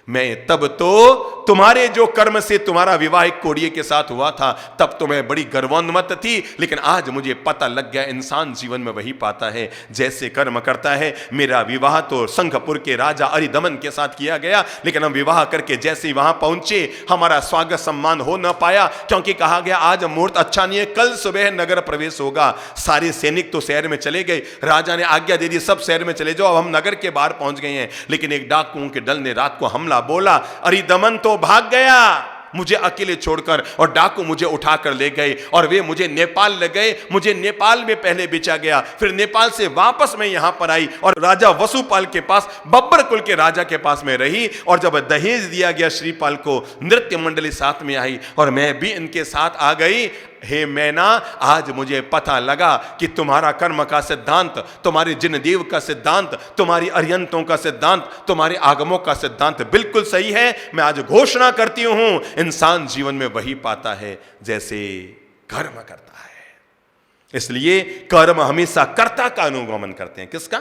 मैं तब तो तुम्हारे जो कर्म से तुम्हारा विवाह एक कोड़िए के साथ हुआ था, तब तो मैं बड़ी गर्वोन्मत्त थी, लेकिन आज मुझे पता लग गया इंसान जीवन में वही पाता है जैसे कर्म करता है। मेरा विवाह तो शंखपुर के राजा अरिदमन के साथ किया गया, लेकिन हम विवाह करके जैसे ही वहां पहुंचे हमारा स्वागत सम्मान हो न पाया, क्योंकि कहा गया आज मुहूर्त अच्छा नहीं है, कल सुबह नगर प्रवेश होगा। सारे सैनिक तो शहर में चले गए, राजा ने आज्ञा दे दी सब शहर में चले जाओ, अब हम नगर के बाहर पहुंच गए हैं। लेकिन एक डाकुओं के दल ने रात को हमला बोला, अरिदमन तो भाग गया, मुझे अकेले छोड़कर, और डाकू मुझे उठाकर ले गए और वे मुझे नेपाल ले गए। मुझे नेपाल में पहले बेचा गया, फिर नेपाल से वापस मैं यहां पर आई और राजा वसुपाल के पास, बब्बर कुल के राजा के पास में रही। और जब दहेज दिया गया श्रीपाल को, नृत्य मंडली साथ में आई और मैं भी इनके साथ आ गई। हे मैना, आज मुझे पता लगा कि तुम्हारा कर्म का सिद्धांत, तुम्हारे जिन देव का सिद्धांत, तुम्हारी अरियंतों का सिद्धांत, तुम्हारे आगमों का सिद्धांत बिल्कुल सही है। मैं आज घोषणा करती हूं, इंसान जीवन में वही पाता है जैसे कर्म करता है। इसलिए कर्म हमेशा कर्ता का अनुगमन करते हैं। किसका?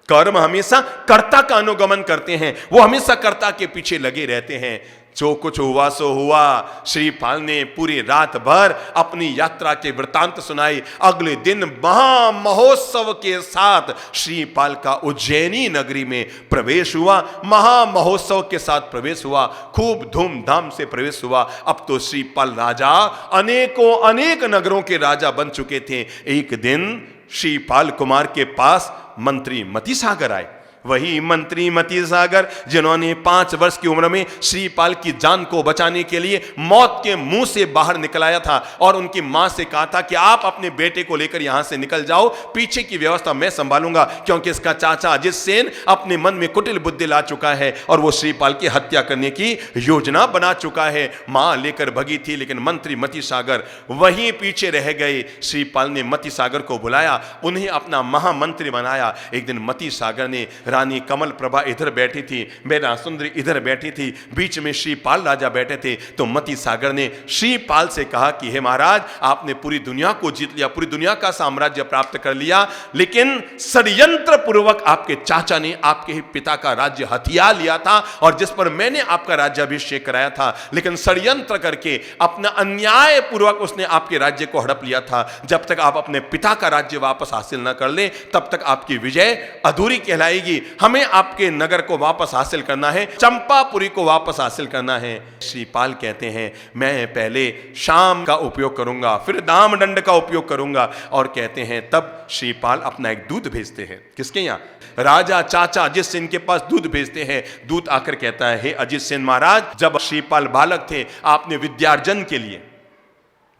कर्म हमेशा कर्ता का अनुगमन करते हैं, वो हमेशा कर्ता के पीछे लगे रहते हैं। जो कुछ हुआ सो हुआ। श्रीपाल ने पूरी रात भर अपनी यात्रा के वृतांत सुनाई। अगले दिन महा महोत्सव के साथ श्रीपाल का उज्जैनी नगरी में प्रवेश हुआ। महा महोत्सव के साथ प्रवेश हुआ, खूब धूमधाम से प्रवेश हुआ। अब तो श्रीपाल राजा अनेक नगरों के राजा बन चुके थे। एक दिन श्रीपाल कुमार के पास मंत्री मतिसागर आए। वही मंत्री मतिसागर जिन्होंने 5 वर्ष की उम्र में श्रीपाल की जान को बचाने के लिए मौत के मुंह से बाहर निकलाया था और उनकी मां से कहा था कि आप अपने बेटे को लेकर यहां से निकल जाओ, पीछे की व्यवस्था मैं संभालूंगा, क्योंकि इसका चाचा अजित सेन अपने मन में कुटिल बुद्धि ला चुका है और वो श्रीपाल की हत्या करने की योजना बना चुका है। मां लेकर भगी थी, लेकिन मंत्री मतिसागर वहीं पीछे रह गए। श्रीपाल ने मतिसागर को बुलाया, उन्हें अपना महामंत्री बनाया। एक दिन मतिसागर ने, रानी कमल प्रभा इधर बैठी थी, मेरा सुंदरी इधर बैठी थी, बीच में श्रीपाल राजा बैठे थे। तो मतिसागर ने श्रीपाल से कहा कि हे महाराज, आपने पूरी दुनिया को जीत लिया, पूरी दुनिया का साम्राज्य प्राप्त कर लिया, लेकिन षड्यंत्र पूर्वक आपके चाचा ने आपके ही पिता का राज्य हथिया लिया था और जिस पर मैंने आपका राज्याभिषेक कराया था, लेकिन षड्यंत्र करके अपना अन्याय पूर्वक उसने आपके राज्य को हड़प लिया था। जब तक आप अपने पिता का राज्य वापस हासिल न कर ले, तब तक आपकी विजय अधूरी कहलाएगी। हमें आपके नगर को वापस हासिल करना है, चंपापुरी को वापस हासिल करना है। श्रीपाल कहते हैं, मैं पहले शाम का उपयोग करूंगा, फिर दाम दंड का उपयोग करूंगा। और कहते हैं तब श्रीपाल अपना एक दूत भेजते हैं। किसके यहाँ? राजा चाचा अजित सेन के पास दूत भेजते हैं। दूत आकर कहता है, हे अजित सेन महाराज, जब श्रीपाल बालक थे आपने विद्यार्जन के लिए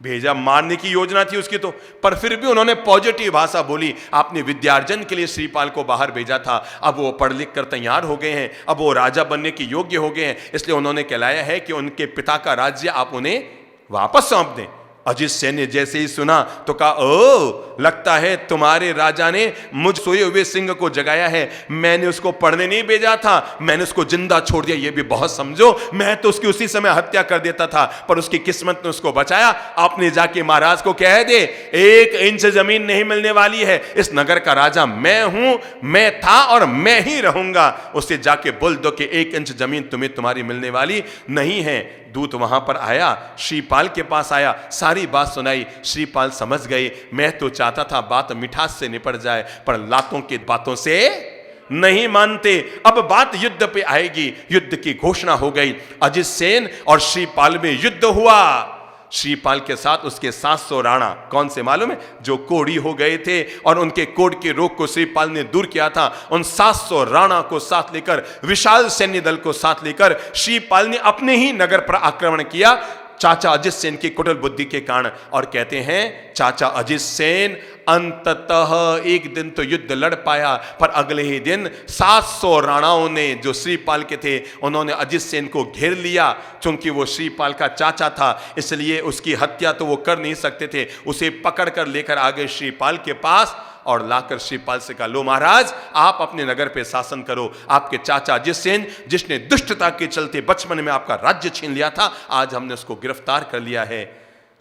भेजा, मारने की योजना थी उसकी तो, पर फिर भी उन्होंने पॉजिटिव भाषा बोली। आपने विद्यार्जन के लिए श्रीपाल को बाहर भेजा था, अब वो पढ़ लिख कर तैयार हो गए हैं, अब वो राजा बनने के योग्य हो गए हैं, इसलिए उन्होंने कहलाया है कि उनके पिता का राज्य आप उन्हें वापस सौंप दें। अजित सेन ने जैसे ही सुना तो कहा, ओ लगता है तुम्हारे राजा ने मुझ सोए हुए सिंह को जगाया है। मैंने उसको पढ़ने नहीं भेजा था, मैंने उसको जिंदा छोड़ दिया, ये भी बहुत समझो। मैं तो उसकी उसी समय हत्या कर देता था, पर उसकी किस्मत ने उसको बचाया। आपने जाके महाराज को कह दे, 1 इंच जमीन नहीं मिलने वाली है, इस नगर का राजा मैं हूं, मैं था और मैं ही रहूंगा। उससे जाके बोल दो कि 1 इंच जमीन तुम्हें तुम्हारी मिलने वाली नहीं है। दूत वहां पर आया, श्रीपाल के पास आया, सारी बात सुनाई। श्रीपाल समझ गए, मैं तो चाहता था बात मिठास से निपट जाए, पर लातों की बातों से नहीं मानते। अब बात युद्ध पे आएगी। युद्ध की घोषणा हो गई। अजित सेन और श्रीपाल में युद्ध हुआ। श्रीपाल के साथ उसके 700 राणा, कौन से मालूम है? जो कोढ़ी हो गए थे और उनके कोढ़ के रोग को श्रीपाल ने दूर किया था। उन 700 राणा को साथ लेकर, विशाल सैन्य दल को साथ लेकर श्रीपाल ने अपने ही नगर पर आक्रमण किया, चाचा अजित सेन की कुटिल बुद्धि के कारण। और कहते हैं चाचा अजित सेन अंततः एक दिन तो युद्ध लड़ पाया, पर अगले ही दिन 700 राणाओं ने जो श्रीपाल के थे, उन्होंने अजित सेन को घेर लिया। चूंकि वो श्रीपाल का चाचा था, इसलिए उसकी हत्या तो वो कर नहीं सकते थे। उसे पकड़ कर लेकर आ गए श्रीपाल के पास और लाकर श्रीपाल से कहा, लो महाराज, आप अपने नगर पे शासन करो। आपके चाचा अजित सेन, जिसने दुष्टता के चलते बचपन में आपका राज्य छीन लिया था, आज हमने उसको गिरफ्तार कर लिया है।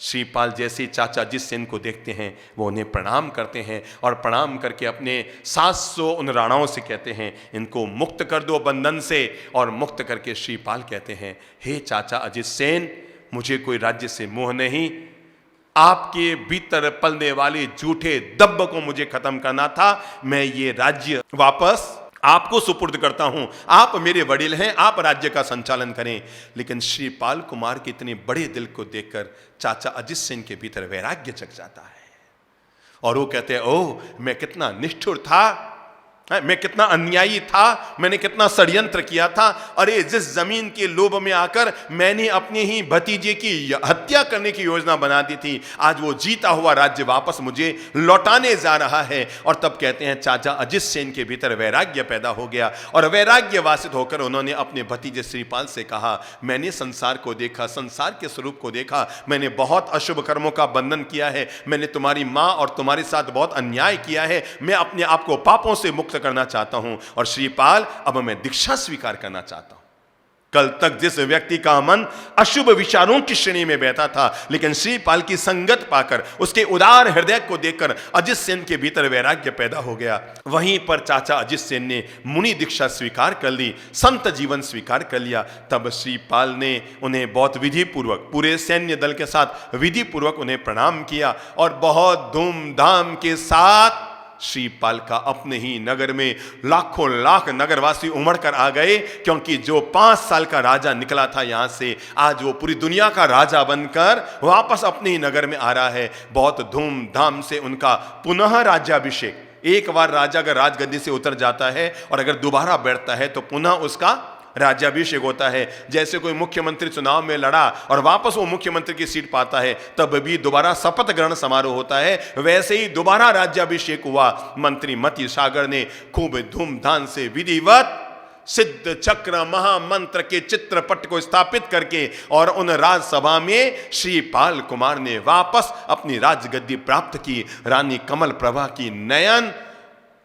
श्रीपाल जैसे ही चाचा अजित सेन को देखते हैं, वो उन्हें प्रणाम करते हैं और प्रणाम करके अपने 700 उन राणाओं से कहते हैं, इनको मुक्त कर दो बंधन से। और मुक्त करके श्रीपाल कहते हैं, हे चाचा अजित सेन, मुझे कोई राज्य से मोह नहीं, आपके भीतर पलने वाले झूठे दब्ब को मुझे खत्म करना था। मैं ये राज्य वापस आपको सुपुर्द करता हूं, आप मेरे वडील हैं, आप राज्य का संचालन करें। लेकिन श्रीपाल कुमार के इतने बड़े दिल को देखकर चाचा अजित सेन के भीतर वैराग्य जग जाता है और वो कहते हैं, ओह मैं कितना निष्ठुर था, मैं कितना अन्यायी था, मैंने कितना षड्यंत्र किया था। अरे जिस जमीन के लोभ में आकर मैंने अपने ही भतीजे की हत्या करने की योजना बना दी थी, आज वो जीता हुआ राज्य वापस मुझे लौटाने जा रहा है। और तब कहते हैं चाचा अजित सेन के भीतर वैराग्य पैदा हो गया और वैराग्य वासित होकर उन्होंने अपने भतीजे श्रीपाल से कहा, मैंने संसार को देखा, संसार के स्वरूप को देखा, मैंने बहुत अशुभ कर्मों का बंधन किया है, मैंने तुम्हारी माँ और तुम्हारे साथ बहुत अन्याय किया है, मैं अपने आप को पापों से मुक्त करना चाहता हूं और श्रीपाल अब मैं दीक्षा स्वीकार करना चाहता हूं। कल तक जिस व्यक्ति का मन अशुभ विचारों की श्रेणी में बैठा था, लेकिन श्रीपाल की संगत पाकर, उसके उदार हृदय को देखकर अजित सेन के भीतर वैराग्य पैदा हो गया। वहीं पर चाचा अजित सेन ने मुनि दीक्षा स्वीकार कर ली, संत जीवन स्वीकार कर लिया। तब श्रीपाल ने उन्हें बहुत विधि पूर्वक, पूरे सैन्य दल के साथ विधि पूर्वक उन्हें प्रणाम किया और बहुत धूमधाम के साथ श्रीपाल का अपने ही नगर में लाखों लाख नगरवासी उमड़ कर आ गए, क्योंकि जो 5 साल का राजा निकला था यहां से, आज वो पूरी दुनिया का राजा बनकर वापस अपने ही नगर में आ रहा है। बहुत धूमधाम से उनका पुनः राज्याभिषेक, एक बार राजा अगर राजगद्दी से उतर जाता है और अगर दोबारा बैठता है तो पुनः उसका राज्याभिषेक होता है। जैसे कोई मुख्यमंत्री चुनाव में लड़ा और वापस वो मुख्यमंत्री की सीट पाता है, तब भी दोबारा शपथ ग्रहण समारोह होता है, वैसे ही दोबारा राज्याभिषेक हुआ। मंत्री मति सागर ने खूब धूमधाम से विधिवत सिद्ध चक्र महामंत्र के चित्रपट को स्थापित करके और उन राजसभा में श्रीपाल कुमार ने वापस अपनी राजगद्दी प्राप्त की। रानी कमल प्रभा की नयन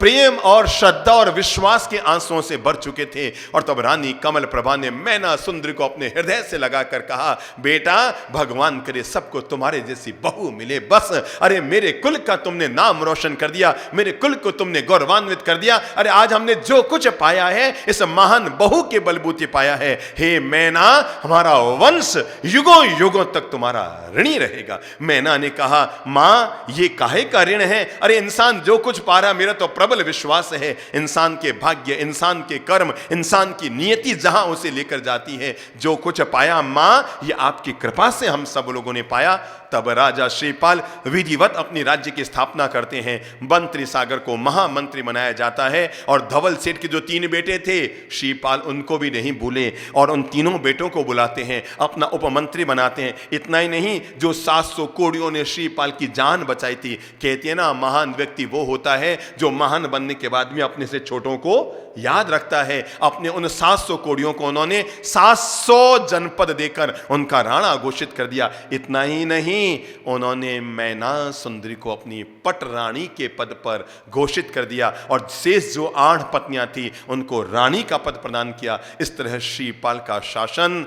प्रेम और श्रद्धा और विश्वास के आंसुओं से भर चुके थे और तब रानी कमल प्रभा ने मैना सुंदरी को अपने हृदय से लगाकर कहा, बेटा भगवान करे सबको तुम्हारे जैसी बहू मिले बस। अरे मेरे कुल का तुमने नाम रोशन कर दिया, मेरे कुल को तुमने गौरवान्वित कर दिया। अरे आज हमने जो कुछ पाया है इस महान बहू के बलबूते पाया है। हे मैना, हमारा वंश युगों युगों तक तुम्हारा ऋणी रहेगा। मैना ने कहा, मां ये काहे का ऋण है? अरे इंसान जो कुछ पा रहा, मेरा तो प्रबल विश्वास है इंसान के भाग्य, इंसान के कर्म, इंसान की नियति जहां उसे लेकर जाती है। जो कुछ पाया मां, ये आपकी कृपा से हम सब लोगों ने पाया। तब राजा श्रीपाल विधिवत अपनी राज्य की स्थापना करते हैं। मंत्री सागर को महामंत्री बनाया जाता है और धवल सेठ के जो 3 बेटे थे, श्रीपाल उनको भी नहीं भूले और उन तीनों बेटों को बुलाते हैं, अपना उपमंत्री बनाते हैं। इतना ही नहीं, जो 700 कोड़ियों ने श्रीपाल की जान बचाई थी, कहते हैं ना महान व्यक्ति वो होता है जो महान बनने के बाद में अपने से छोटों को याद रखता है। अपने उन 700 कोड़ियों को उन्होंने 700 जनपद देकर उनका राणा घोषित कर दिया। इतना ही नहीं, उन्होंने मैना सुंदरी को अपनी पट रानी के पद पर घोषित कर दिया और शेष जो 8 पत्नियां थी उनको रानी का पद प्रदान किया। इस तरह श्रीपाल का शासन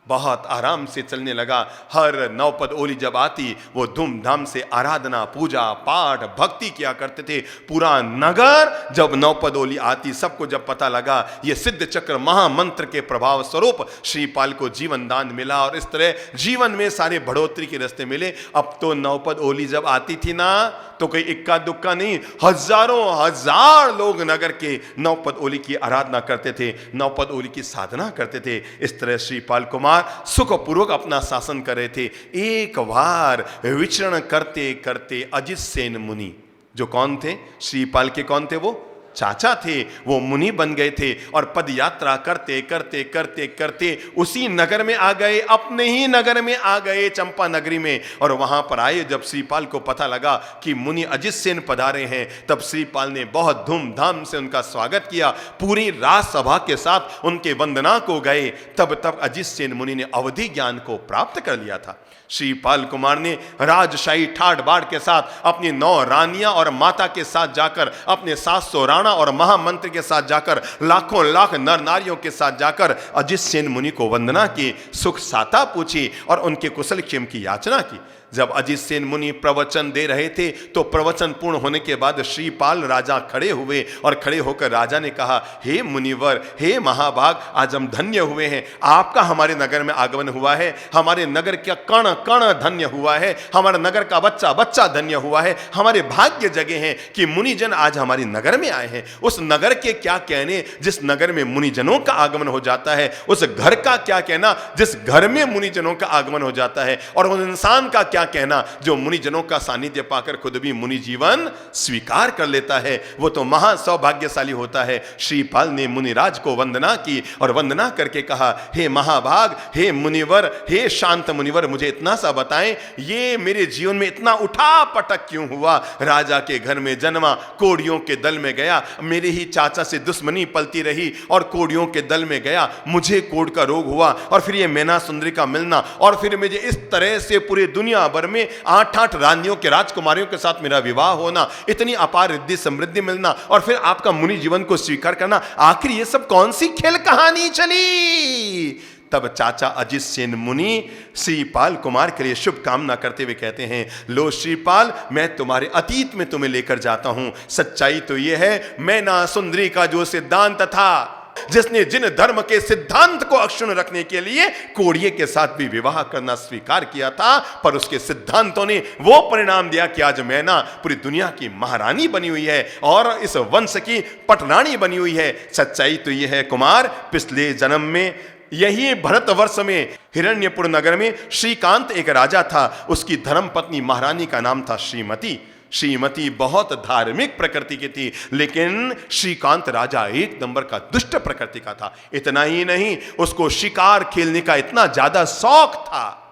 बहुत आराम से चलने लगा। हर नवपद ओली जब आती, वो धूमधाम से आराधना, पूजा पाठ, भक्ति किया करते थे। पूरा नगर जब नवपद ओली आती, सबको जब पता लगा ये सिद्ध चक्र महामंत्र के प्रभाव स्वरूप श्रीपाल को जीवन दान मिला और इस तरह जीवन में सारे बढ़ोतरी के रास्ते मिले। अब तो नवपद ओली जब आती थी ना, तो कोई इक्का दुक्का नहीं, हजारों हजार लोग नगर के नवपद ओली की आराधना करते थे, नवपद ओली की साधना करते थे। इस तरह श्रीपाल कुमार सुखपूर्वक अपना शासन कर रहे थे। एक बार विचरण करते करते अजित सेन मुनि, जो कौन थे? श्रीपाल के कौन थे? वो चाचा थे, वो मुनि बन गए थे और पद यात्रा करते करते करते करते उसी नगर में आ गए, अपने ही नगर में आ गए, चंपा नगरी में। और वहां पर आए जब श्रीपाल को पता लगा कि मुनि अजित सेन पधारे हैं, तब श्रीपाल ने बहुत धूमधाम से उनका स्वागत किया, पूरी राजसभा के साथ उनके वंदना को गए। तब अजित सेन मुनि ने अवधि ज्ञान को प्राप्त कर लिया था। श्रीपाल कुमार ने राजशाही ठाट बाट के साथ अपनी 9 रानियां और माता के साथ जाकर, अपने 700 राणा और महामंत्री के साथ जाकर, लाखों लाख नर नारियों के साथ जाकर अजित सेन मुनि को वंदना की, सुख साता पूछी और उनके कुशल क्षेम की याचना की। जब अजित सेन मुनि प्रवचन दे रहे थे तो प्रवचन पूर्ण होने के बाद श्रीपाल राजा खड़े हुए और खड़े होकर राजा ने कहा, हे मुनिवर, हे महाभाग, आज हम धन्य हुए हैं, आपका हमारे नगर में आगमन हुआ है, हमारे नगर का कण कण धन्य हुआ है, हमारे नगर का बच्चा बच्चा धन्य हुआ है। हमारे भाग्य जगे हैं कि मुनिजन आज हमारे नगर में आए हैं। उस नगर के क्या कहने जिस नगर में मुनिजनों का आगमन हो जाता है, उस घर का क्या कहना जिस घर में मुनिजनों का आगमन हो जाता है, और उन इंसान का क्या कहना, जो मुनिजनों का सानिध्य पाकर खुद भी मुनि जीवन स्वीकार कर लेता है वो तो महा सौभाग्यशाली होता है। श्रीपाल ने मुनिराज को वंदना की और वंदना करके कहा, हे महाभाग, हे मुनिवर, हे शांत मुनिवर, मुझे इतना सा बताएं, ये मेरे जीवन में इतना उठा पटक क्यों हुआ? राजा के घर में जन्मा, कोड़ियों के दल में गया, मेरे ही चाचा से दुश्मनी पलती रही और कोड़ियों के दल में गया, मुझे कोढ़ का रोग हुआ और फिर ये मैना सुंदरी का मिलना और फिर मुझे इस तरह से पूरे दुनिया भर में 8-8 रानियों के राजकुमारियों के साथ मेरा विवाह होना, इतनी अपार रिद्धि समृद्धि मिलना और फिर आपका मुनि जीवन को स्वीकार करना, आखिर ये सब कौन सी खेल कहानी चली? तब चाचा अजित सेन मुनि श्रीपाल कुमार के लिए शुभकामना करते हुए कहते हैं, लो श्रीपाल, मैं तुम्हारे अतीत में तुम्हें लेकर जाता हूं। सच्चाई तो यह है, मैना सुंदरी का जो सिद्धांत था, जिसने जिन धर्म के सिद्धांत को अक्षुण्ण रखने के लिए कोड़िए के साथ भी विवाह करना स्वीकार किया था, पर उसके सिद्धांतों ने वो परिणाम दिया कि आज मैना पूरी दुनिया की महारानी बनी हुई है और इस वंश की पटरानी बनी हुई है। सच्चाई तो यह है कुमार, पिछले जन्म में यही भरतवर्ष में हिरण्यपुर नगर में श्रीकांत एक राजा था, उसकी धर्म पत्नी महारानी का नाम था श्रीमती। श्रीमती बहुत धार्मिक प्रकृति की थी, लेकिन श्रीकांत राजा एक नंबर का दुष्ट प्रकृति का था। इतना ही नहीं, उसको शिकार खेलने का इतना ज्यादा शौक था।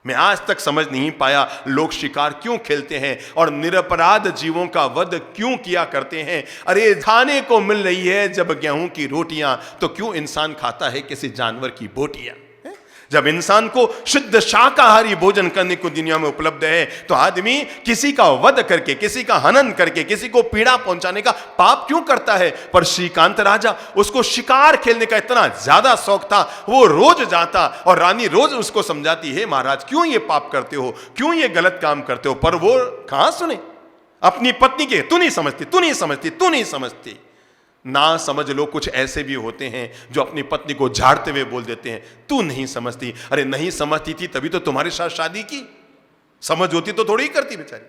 मैं आज तक समझ नहीं पाया लोग शिकार क्यों खेलते हैं और निरपराध जीवों का वध क्यों किया करते हैं। अरे खाने को मिल रही है जब गेहूं की रोटियां, तो क्यों इंसान खाता है किसी जानवर की बोटियां? जब इंसान को शुद्ध शाकाहारी भोजन करने को दुनिया में उपलब्ध है, तो आदमी किसी का वध करके, किसी का हनन करके, किसी को पीड़ा पहुंचाने का पाप क्यों करता है? पर श्रीकांत राजा, उसको शिकार खेलने का इतना ज्यादा शौक था, वो रोज जाता और रानी रोज उसको समझाती है, महाराज क्यों ये पाप करते हो, क्यों ये गलत काम करते हो? पर वो कहां सुने अपनी पत्नी के, तू नहीं समझती, तू नहीं समझती, तू नहीं समझती। ना समझ लोग कुछ ऐसे भी होते हैं जो अपनी पत्नी को झाड़ते हुए बोल देते हैं, तू नहीं समझती। अरे नहीं समझती थी तभी तो तुम्हारे साथ शादी की, समझ होती तो थोड़ी ही करती बेचारी।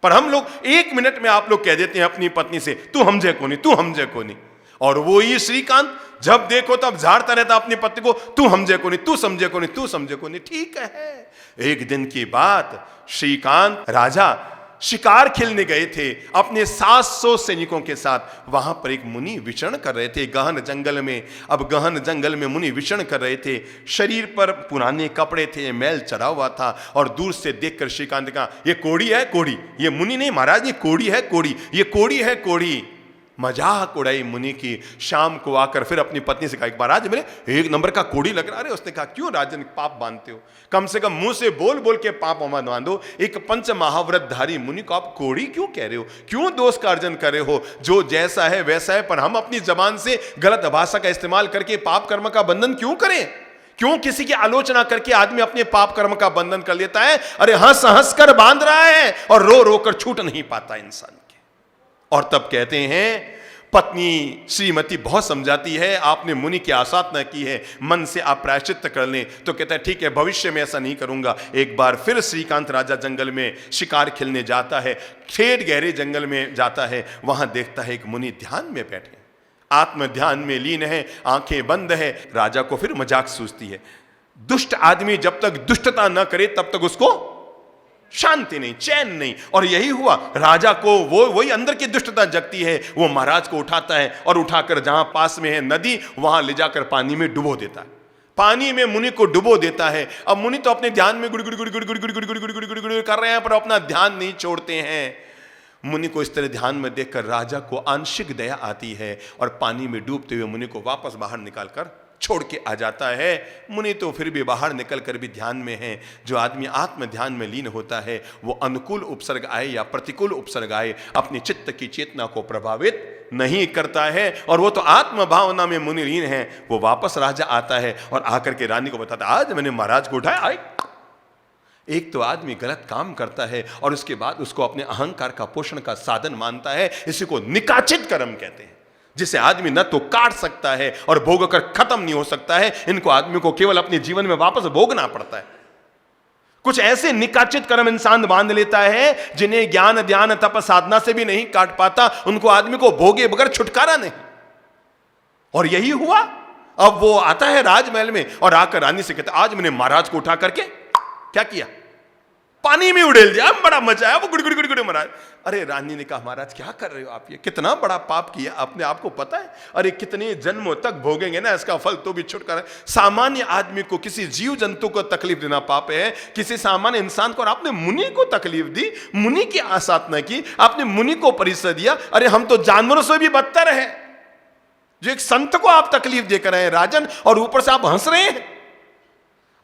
पर हम लोग 1 मिनट में आप लोग कह देते हैं अपनी पत्नी से, तू हमजे को नहीं, तू हमजे को नहीं। और वो ही श्रीकांत जब देखो तब झाड़ता रहता अपनी पत्नी को, तू हमजे को नहीं, तू समझे को नहीं, तू समझे को नहीं। ठीक है, एक दिन की बात, श्रीकांत राजा शिकार खेलने गए थे अपने 700 सैनिकों के साथ। वहां पर एक मुनि विचरण कर रहे थे गहन जंगल में। अब गहन जंगल में मुनि विचरण कर रहे थे, शरीर पर पुराने कपड़े थे, मैल चढ़ा हुआ था और दूर से देखकर श्रीकांत का, ये कोड़ी है कोड़ी, ये मुनि नहीं महाराज, ये कोड़ी है कोड़ी, ये कोड़ी है कोड़ी। मजाक उड़ाई मुनि की। शाम को आकर फिर अपनी पत्नी से कहा, एक बार आज मेरे 1 नंबर का कोड़ी लग रहा है। उसने कहा, क्यों राजन पाप बांधते हो? कम से कम मुंह से बोल बोल के पाप मत बांधो। एक पंच महाव्रतधारी मुनि को आप कोड़ी क्यों कह रहे हो? क्यों दोष का अर्जन कर रहे हो? जो जैसा है वैसा है, पर हम अपनी जबान से गलत भाषा का इस्तेमाल करके पाप कर्म का बंधन क्यों करें? क्यों किसी की आलोचना करके आदमी अपने पाप कर्म का बंधन कर लेता है? अरे हंस हंस कर बांध रहा है और रो रो कर छूट नहीं पाता इंसान। और तब कहते हैं, पत्नी श्रीमती बहुत समझाती है, आपने मुनि की आसाधना की है, मन से आप प्रायश्चित कर लें। तो कहता है, ठीक है, भविष्य में ऐसा नहीं करूंगा। एक बार फिर श्रीकांत राजा जंगल में शिकार खेलने जाता है, ठेठ गहरे जंगल में जाता है। वहां देखता है एक मुनि ध्यान में बैठे, आत्म ध्यान में लीन है, आंखें बंद है। राजा को फिर मजाक सूझती है, दुष्ट आदमी जब तक दुष्टता न करे तब तक उसको शांति नहीं, चैन नहीं। और यही हुआ, राजा को वही अंदर की दुष्टता जगती है। वो महाराज को उठाता है और उठाकर जहां पास में है नदी, वहां ले जाकर पानी में डुबो देता है। पानी में मुनि को डुबो देता है। अब मुनि तो अपने ध्यान में गुड़ गुड़ गुड़ गुड़ गुड़ गुड़ गुड़ गुड़ गुड़ गुड़ गुड़ कर रहे हैं, पर अपना ध्यान नहीं छोड़ते हैं। मुनि को इस तरह ध्यान में देखकर राजा को आंशिक दया आती है और पानी में डूबते हुए मुनि को वापस बाहर निकालकर छोड़ के आ जाता है। मुनि तो फिर भी बाहर निकल कर भी ध्यान में है। जो आदमी आत्म ध्यान में लीन होता है, वो अनुकूल उपसर्ग आए या प्रतिकूल उपसर्ग आए, अपनी चित्त की चेतना को प्रभावित नहीं करता है। और वो तो आत्म भावना में मुनि लीन है। वो वापस राजा आता है और आकर के रानी को बताता, आज मैंने महाराज को उठाया। आए, एक तो आदमी गलत काम करता है और उसके बाद उसको अपने अहंकार का पोषण का साधन मानता है। इसी को निकाचित कर्म कहते हैं, जिसे आदमी न तो काट सकता है और भोग कर खत्म नहीं हो सकता है। इनको आदमी को केवल अपने जीवन में वापस भोगना पड़ता है। कुछ ऐसे निकाचित कर्म इंसान बांध लेता है जिन्हें ज्ञान ध्यान तप साधना से भी नहीं काट पाता। उनको आदमी को भोगे बगैर छुटकारा नहीं। और यही हुआ। अब वो आता है राजमहल में और आकर रानी से कहता, आज मैंने महाराज को उठा करके क्या किया? पानी में उड़ेल दिया, बड़ा मजा आया, वो गुड़ गुड़ गुड़ गुड़ महाराज। अरे रानी ने कहा महाराज क्या कर रहे हो आप, ये कितना बड़ा पाप किया अपने आप को पता है? अरे कितने जन्मों तक भोगेंगे ना इसका फल, तो भी छुटकारा। सामान्य आदमी को, किसी जीव जंतु को तकलीफ देना पाप है, किसी सामान्य इंसान को। और आपने मुनि को तकलीफ दी, मुनि की आसाधना की, आपने मुनि को परिचय दिया। अरे हम तो जानवरों से भी बदतर है, जो एक संत को आप तकलीफ देकर आए राजन, और ऊपर से आप हंस रहे हैं।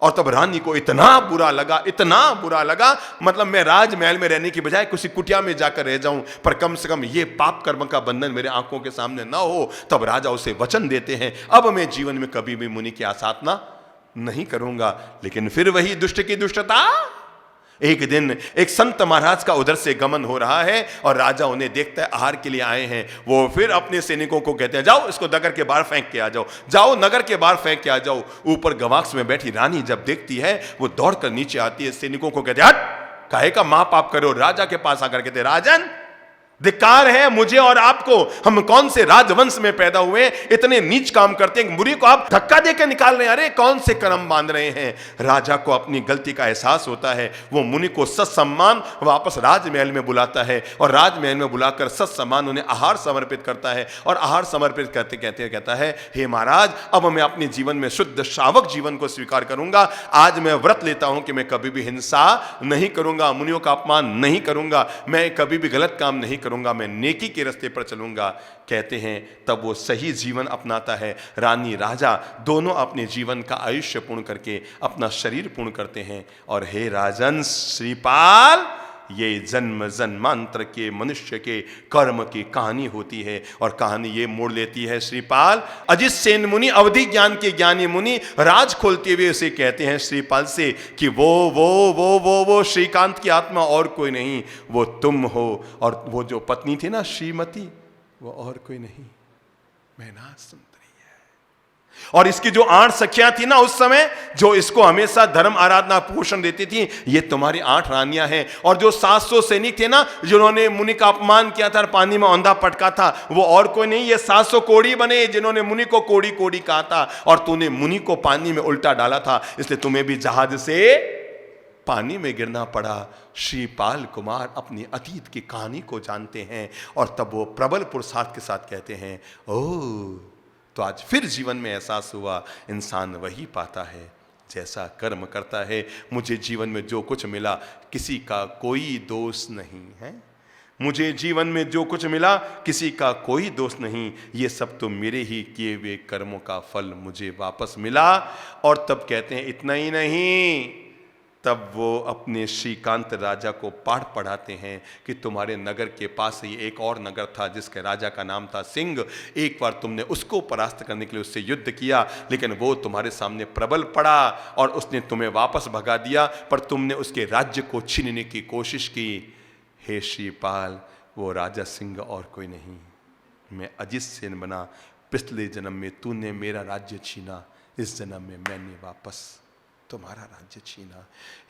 और तब रानी को इतना बुरा लगा, इतना बुरा लगा, मतलब मैं राजमहल में रहने की बजाय किसी कुटिया में जाकर रह जाऊं, पर कम से कम ये पाप कर्म का बंधन मेरे आंखों के सामने ना हो। तब राजा उसे वचन देते हैं, अब मैं जीवन में कभी भी मुनि की आसाधना नहीं करूंगा। लेकिन फिर वही दुष्ट की दुष्टता। एक दिन एक संत महाराज का उधर से गमन हो रहा है और राजा उन्हें देखता है, आहार के लिए आए हैं। वो फिर अपने सैनिकों को कहते हैं, जाओ इसको नगर के बाहर फेंक के आ जाओ, जाओ नगर के बाहर फेंक के आ जाओ। ऊपर गवाक्ष में बैठी रानी जब देखती है, वो दौड़कर नीचे आती है, सैनिकों को कहते हैं, हट, काहे का महापाप करो। राजा के पास आकर कहते, राजन धिक्कार है मुझे और आपको, हम कौन से राजवंश में पैदा हुए, इतने नीच काम करते हैं, मुनि को आप धक्का देकर निकाल रहे हैं, अरे कौन से कर्म बांध रहे हैं। राजा को अपनी गलती का एहसास होता है, वो मुनि को सत्सम्मान वापस राजमहल में बुलाता है, और राजमहल में बुलाकर सत्सम्मान उन्हें आहार समर्पित करता है। और आहार समर्पित करते कहते कहता है, हे महाराज अब मैं अपने जीवन में शुद्ध श्रावक जीवन को स्वीकार करूंगा। आज मैं व्रत लेता हूं कि मैं कभी भी हिंसा नहीं करूंगा, मुनियों का अपमान नहीं करूंगा, मैं कभी भी गलत काम नहीं करूंगा, मैं नेकी के रास्ते पर चलूंगा। कहते हैं तब वो सही जीवन अपनाता है। रानी राजा दोनों अपने जीवन का आयुष्य पूर्ण करके अपना शरीर पूर्ण करते हैं। और हे राजन श्रीपाल, ये जन्म जन्मांतर के मनुष्य के कर्म की कहानी होती है, और कहानी ये मोड़ लेती है श्रीपाल। अजित सेन मुनि, अवधि ज्ञान के ज्ञानी मुनि, राज खोलते हुए उसे कहते हैं श्रीपाल से कि वो श्रीकांत की आत्मा और कोई नहीं, वो तुम हो। और वो जो पत्नी थी ना श्रीमती, वो और कोई नहीं, मैना सुंदरी है। और इसकी जो 8 सखियां थी ना उस समय, जो इसको हमेशा धर्म आराधना पोषण देती थी, ये तुम्हारी 8 रानियां हैं। और जो 700 सैनिक थे ना जिन्होंने मुनि का अपमान किया था और पानी में औंधा पटका था, वो और कोई नहीं, ये 700 कोड़ी बने जिन्होंने मुनि को कोड़ी कोड़ी कहा था। और तूने मुनि को पानी में उल्टा डाला था, इसलिए तुम्हें भी जहाज से पानी में गिरना पड़ा। श्रीपाल कुमार अपनी अतीत की कहानी को जानते हैं, और तब वो प्रबल पुरुषार्थ के साथ कहते हैं, ओह, तो आज फिर जीवन में एहसास हुआ, इंसान वही पाता है जैसा कर्म करता है। मुझे जीवन में जो कुछ मिला, किसी का कोई दोष नहीं है। मुझे जीवन में जो कुछ मिला, किसी का कोई दोष नहीं, ये सब तो मेरे ही किए हुए कर्मों का फल मुझे वापस मिला। और तब कहते हैं इतना ही नहीं, तब वो अपने श्रीकांत राजा को पाठ पढ़ाते हैं कि तुम्हारे नगर के पास ही एक और नगर था जिसके राजा का नाम था सिंह। एक बार तुमने उसको परास्त करने के लिए उससे युद्ध किया, लेकिन वो तुम्हारे सामने प्रबल पड़ा और उसने तुम्हें वापस भगा दिया, पर तुमने उसके राज्य को छीनने की कोशिश की। हे श्रीपाल, वो राजा सिंह और कोई नहीं, मैं अजित सेन बना। पिछले जन्म में तूने मेरा राज्य छीना, इस जन्म में मैंने वापस तुम्हारा राज्य छीना।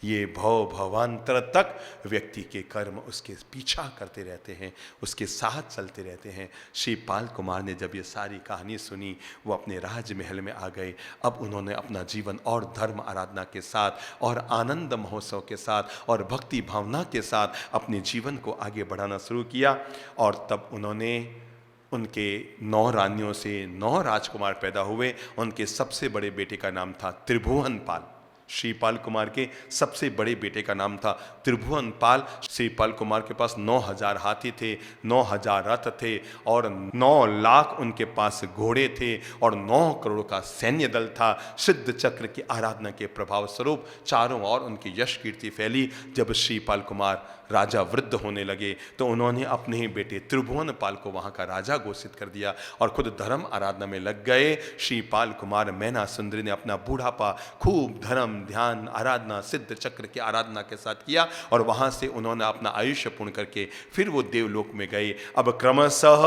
ये भव भवांतर तक व्यक्ति के कर्म उसके पीछा करते रहते हैं, उसके साथ चलते रहते हैं। श्रीपाल कुमार ने जब ये सारी कहानी सुनी, वो अपने राजमहल में आ गए। अब उन्होंने अपना जीवन और धर्म आराधना के साथ और आनंद महोत्सव के साथ और भक्ति भावना के साथ अपने जीवन को आगे बढ़ाना शुरू किया। और तब उन्होंने उनके 9 रानियों से 9 राजकुमार पैदा हुए। उनके सबसे बड़े बेटे का नाम था त्रिभुवन पाल। श्रीपाल कुमार के सबसे बड़े बेटे का नाम था त्रिभुवन पाल। श्रीपाल कुमार के पास 9000 हाथी थे, 9000 रथ थे और 9 लाख उनके पास घोड़े थे और 9 करोड़ का सैन्य दल था। सिद्ध चक्र की आराधना के प्रभाव स्वरूप चारों ओर उनकी यश कीर्ति फैली। जब श्रीपाल कुमार राजा वृद्ध होने लगे तो उन्होंने अपने ही बेटे त्रिभुवन पाल को वहाँ का राजा घोषित कर दिया और खुद धर्म आराधना में लग गए। श्रीपाल कुमार मैना सुंदरी ने अपना बूढ़ापा खूब धर्म ध्यान आराधना सिद्ध चक्र की आराधना के साथ किया और वहाँ से उन्होंने अपना आयुष्य पूर्ण करके फिर वो देवलोक में गए। अब क्रमशः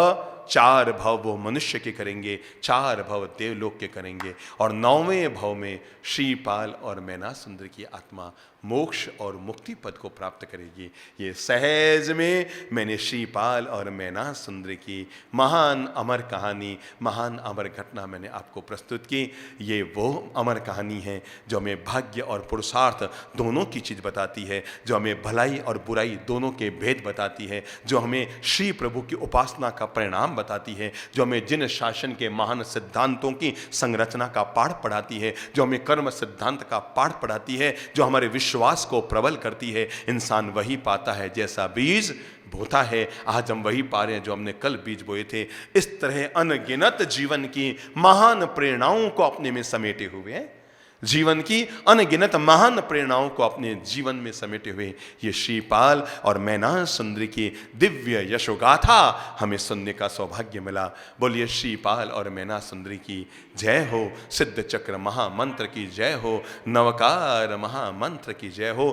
4 भव वो मनुष्य के करेंगे, 4 भव देवलोक के करेंगे, और 9वें भव में श्रीपाल और मैना सुंदर की आत्मा मोक्ष और मुक्ति पद को प्राप्त करेगी। ये सहज में मैंने श्रीपाल और मैना सुंदर की महान अमर कहानी, महान अमर घटना मैंने आपको प्रस्तुत की। ये वो अमर कहानी है जो हमें भाग्य और पुरुषार्थ दोनों की चीज़ बताती है, जो हमें भलाई और बुराई दोनों के भेद बताती है, जो हमें श्री प्रभु की उपासना का परिणाम बताती है, जो हमें जिन शासन के महान सिद्धांतों की संरचना का पाठ पढ़ाती है, जो हमें कर्म सिद्धांत का पाठ पढ़ाती है, जो हमारे विश्वास को प्रबल करती है। इंसान वही पाता है जैसा बीज बोता है। आज हम वही पा रहे हैं जो हमने कल बीज बोए थे। इस तरह अनगिनत जीवन की महान प्रेरणाओं को अपने में समेटे हुए हैं, जीवन की अनगिनत महान प्रेरणाओं को अपने जीवन में समेटे हुए ये श्रीपाल और मैना सुंदरी की दिव्य यशोगाथा हमें सुनने का सौभाग्य मिला। बोलिए श्रीपाल और मैना सुंदरी की जय हो, सिद्ध चक्र महामंत्र की जय हो, नवकार महामंत्र की जय हो।